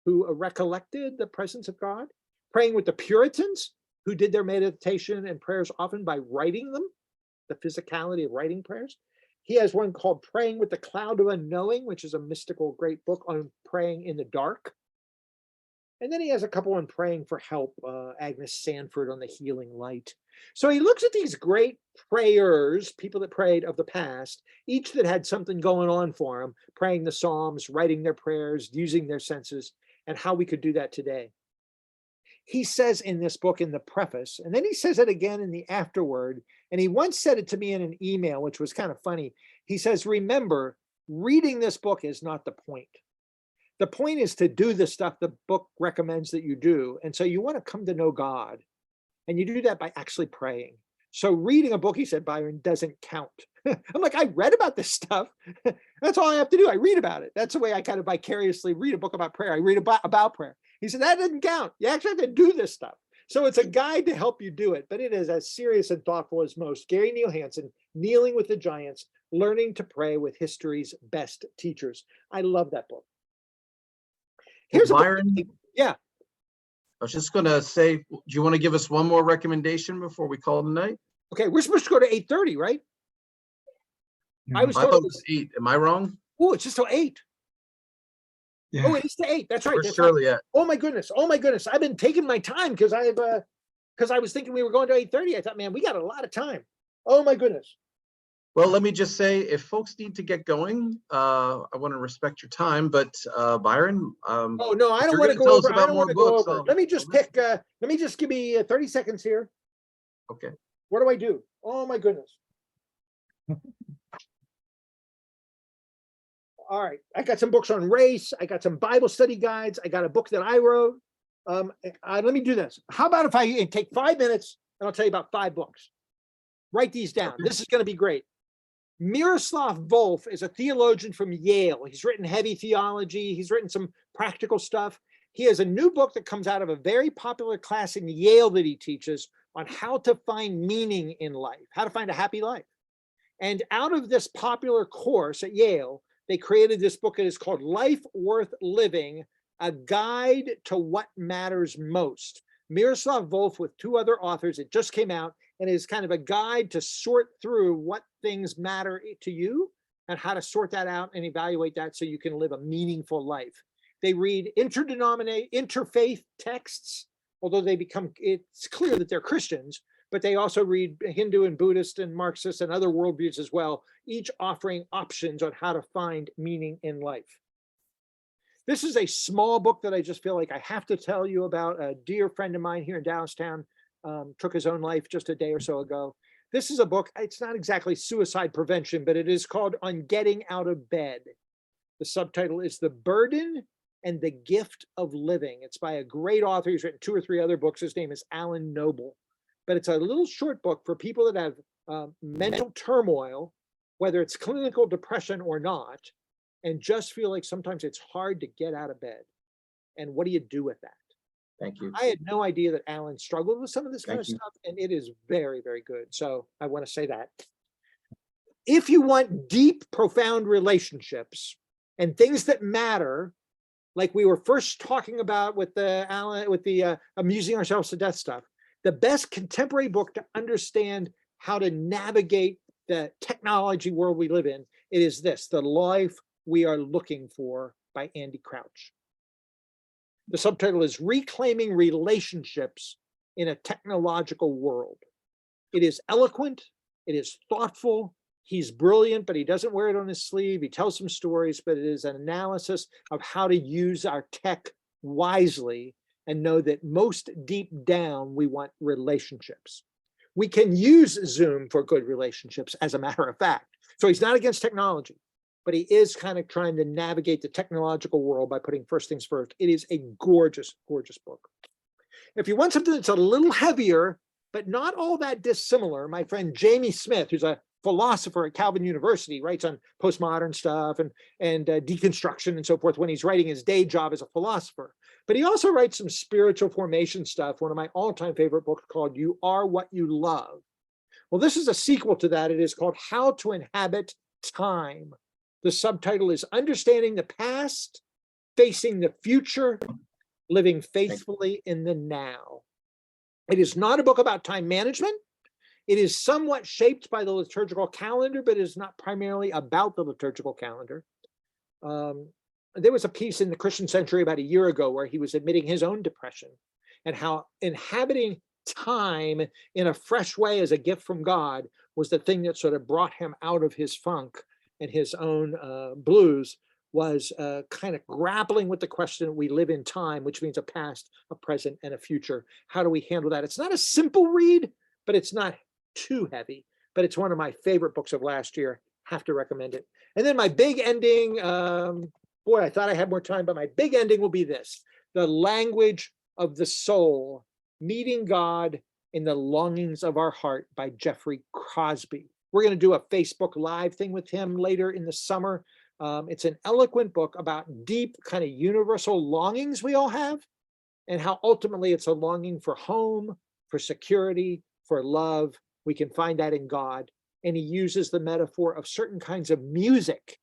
who recollected the presence of God, praying with the Puritans, who did their meditation and prayers often by writing them, the physicality of writing prayers. He has one called Praying with the Cloud of Unknowing, which is a mystical great book on praying in the dark. And then he has a couple on praying for help, Agnes Sanford on the Healing Light. So he looks at these great prayers, people that prayed of the past, each that had something going on for them, praying the Psalms, writing their prayers, using their senses, and how we could do that today. He says in this book in the preface, and then he says it again in the afterword, and he once said it to me in an email, which was kind of funny. He says, remember, reading this book is not the point. The point is to do the stuff the book recommends that you do. And so you want to come to know God, and you do that by actually praying. So reading a book, he said, Byron, doesn't count. I'm like, I read about this stuff. That's all I have to do. I read about it. That's the way I kind of vicariously read a book about prayer. I read about prayer. He said, that doesn't count. You actually have to do this stuff. So it's a guide to help you do it, but it is as serious and thoughtful as most. Gary Neal Hansen, Kneeling with the Giants, Learning to Pray with History's Best Teachers. I love that book. Here's Byron. Yeah. I was just going to say, do you want to give us one more recommendation before we call it a night? Okay, we're supposed to go to 8:30, right? I was I told thought it it was, was 8. Am I wrong? oh, it's just till 8. Yeah. Oh, it is to 8. That's right. Where's That's right. Shirley at? Oh my goodness. Oh my goodness. I've been taking my time because I was thinking we were going to 8:30. I thought, man, we got a lot of time. Oh my goodness. Well, let me just say, if folks need to get going, I want to respect your time, but Byron, Oh no, I if don't you're want to gonna go tell us over. I about don't more want to go books, over. I'll- Let me just I'll pick. Let me just give me 30 seconds here. okay. What do I do? Oh my goodness. All right, I got some books on race. I got some Bible study guides. I got a book that I wrote. Let me do this. How about if I take 5 minutes and I'll tell you about 5 books. Write these down. Okay. This is going to be great. Miroslav Volf is a theologian from Yale. He's written heavy theology. He's written some practical stuff. He has a new book that comes out of a very popular class in Yale that he teaches on how to find meaning in life, how to find a happy life. And out of this popular course at Yale, they created this book that is called Life Worth Living, a guide to what matters most. Miroslav Volf with 2 other authors. It just came out and is kind of a guide to sort through what things matter to you and how to sort that out and evaluate that so you can live a meaningful life. They read interfaith texts, although it's clear that they're Christians, but they also read Hindu and Buddhist and Marxist and other worldviews as well, each offering options on how to find meaning in life. This is a small book that I just feel like I have to tell you about. A dear friend of mine here in Dallastown took his own life just a day or so ago. This is a book, it's not exactly suicide prevention, but it is called On Getting Out of Bed. The subtitle is The Burden and the Gift of Living. It's by a great author. He's written 2 or 3 other books. His name is Alan Noble. But it's a little short book for people that have mental turmoil, whether it's clinical depression or not, and just feel like sometimes it's hard to get out of bed. And what do you do with that? Thank you. I had no idea that Alan struggled with some of this kind of Thank you. stuff, and it is very, very good. So I want to say that. If you want deep, profound relationships and things that matter, like we were first talking about with the amusing ourselves to death stuff, the best contemporary book to understand how to navigate the technology world we live in, it is this, The Life We Are Looking For by Andy Crouch. The subtitle is Reclaiming Relationships in a Technological World. It is eloquent, it is thoughtful, he's brilliant, but he doesn't wear it on his sleeve. He tells some stories, but it is an analysis of how to use our tech wisely and know that most deep down, we want relationships. We can use Zoom for good relationships, as a matter of fact. So he's not against technology, but he is kind of trying to navigate the technological world by putting first things first. It is a gorgeous, gorgeous book. If you want something that's a little heavier, but not all that dissimilar, my friend Jamie Smith, who's a philosopher at Calvin University, writes on postmodern stuff and deconstruction and so forth when he's writing his day job as a philosopher. But he also writes some spiritual formation stuff, one of my all-time favorite books called You Are What You Love. Well, this is a sequel to that. It is called How to Inhabit Time. The subtitle is Understanding the Past facing the future, living faithfully in the now. It is not a book about time management. It is somewhat shaped by the liturgical calendar, but it is not primarily about the liturgical calendar. There was a piece in the Christian Century about a year ago where he was admitting his own depression and how inhabiting time in a fresh way as a gift from God was the thing that sort of brought him out of his funk and his own blues, was kind of grappling with the question, we live in time, which means a past, a present, and a future. How do we handle that? It's not a simple read, but it's not too heavy, but it's one of my favorite books of last year. Have to recommend it. And then my big ending, boy, I thought I had more time, but my big ending will be this: The Language of the Soul, Meeting God in the Longings of Our Heart by Jeffrey Crosby. We're going to do a Facebook Live thing with him later in the summer. It's an eloquent book about deep kind of universal longings we all have, and how ultimately it's a longing for home, for security, for love. We can find that in God. And he uses the metaphor of certain kinds of music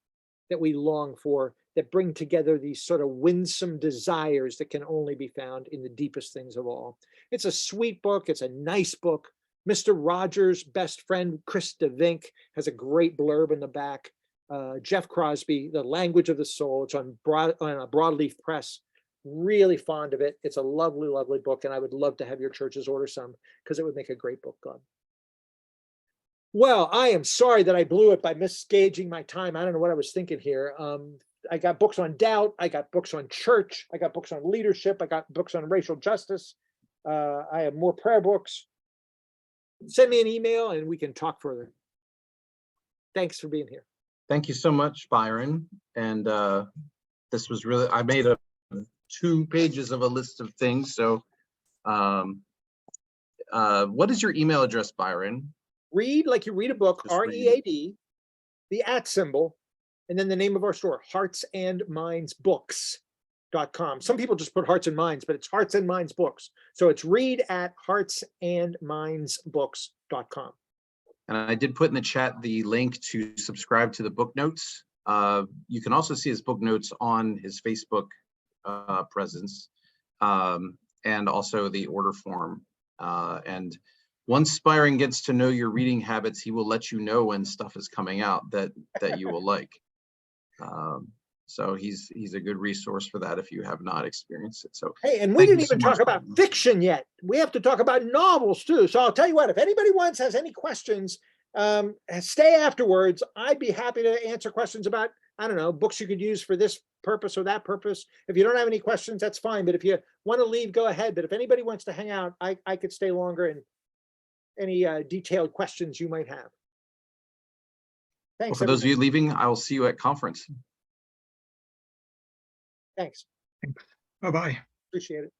that we long for, that bring together these sort of winsome desires that can only be found in the deepest things of all. It's a sweet book. It's a nice book. Mr. Rogers' best friend, Chris DeVink, has a great blurb in the back. Jeff Crosby, The Language of the Soul. It's on a Broadleaf Press. Really fond of it. It's a lovely, lovely book, and I would love to have your churches order some, because it would make a great book, God. Well, I am sorry that I blew it by misgauging my time. I don't know what I was thinking here. I got books on doubt. I got books on church. I got books on leadership. I got books on racial justice. I have more prayer books. Send me an email and we can talk further. Thanks for being here. Thank you so much, Byron. And this was really, I made 2 pages of a list of things. So what is your email address, Byron? Read like you read a book, Just read. READ, the @ symbol, and then the name of our store, heartsandmindsbooks.com. Some people just put Hearts and Minds, but it's Hearts and Minds Books. So it's read at heartsandmindsbooks.com. And I did put in the chat the link to subscribe to the book notes. You can also see his book notes on his Facebook presence, and also the order form. And once Byron gets to know your reading habits, he will let you know when stuff is coming out that you will like. So he's a good resource for that if you have not experienced it. So hey, and we thank you didn't so even talk much, about Byron. fiction yet. We have to talk about novels too. So I'll tell you what, if anybody has any questions, stay afterwards. I'd be happy to answer questions about, I don't know, books you could use for this purpose or that purpose. If you don't have any questions, that's fine. But if you want to leave, go ahead. But if anybody wants to hang out, I could stay longer, and any detailed questions you might have. Well, Thanks. for those of everybody. you leaving, I will see you at conference. Thanks. Bye-bye. Appreciate it.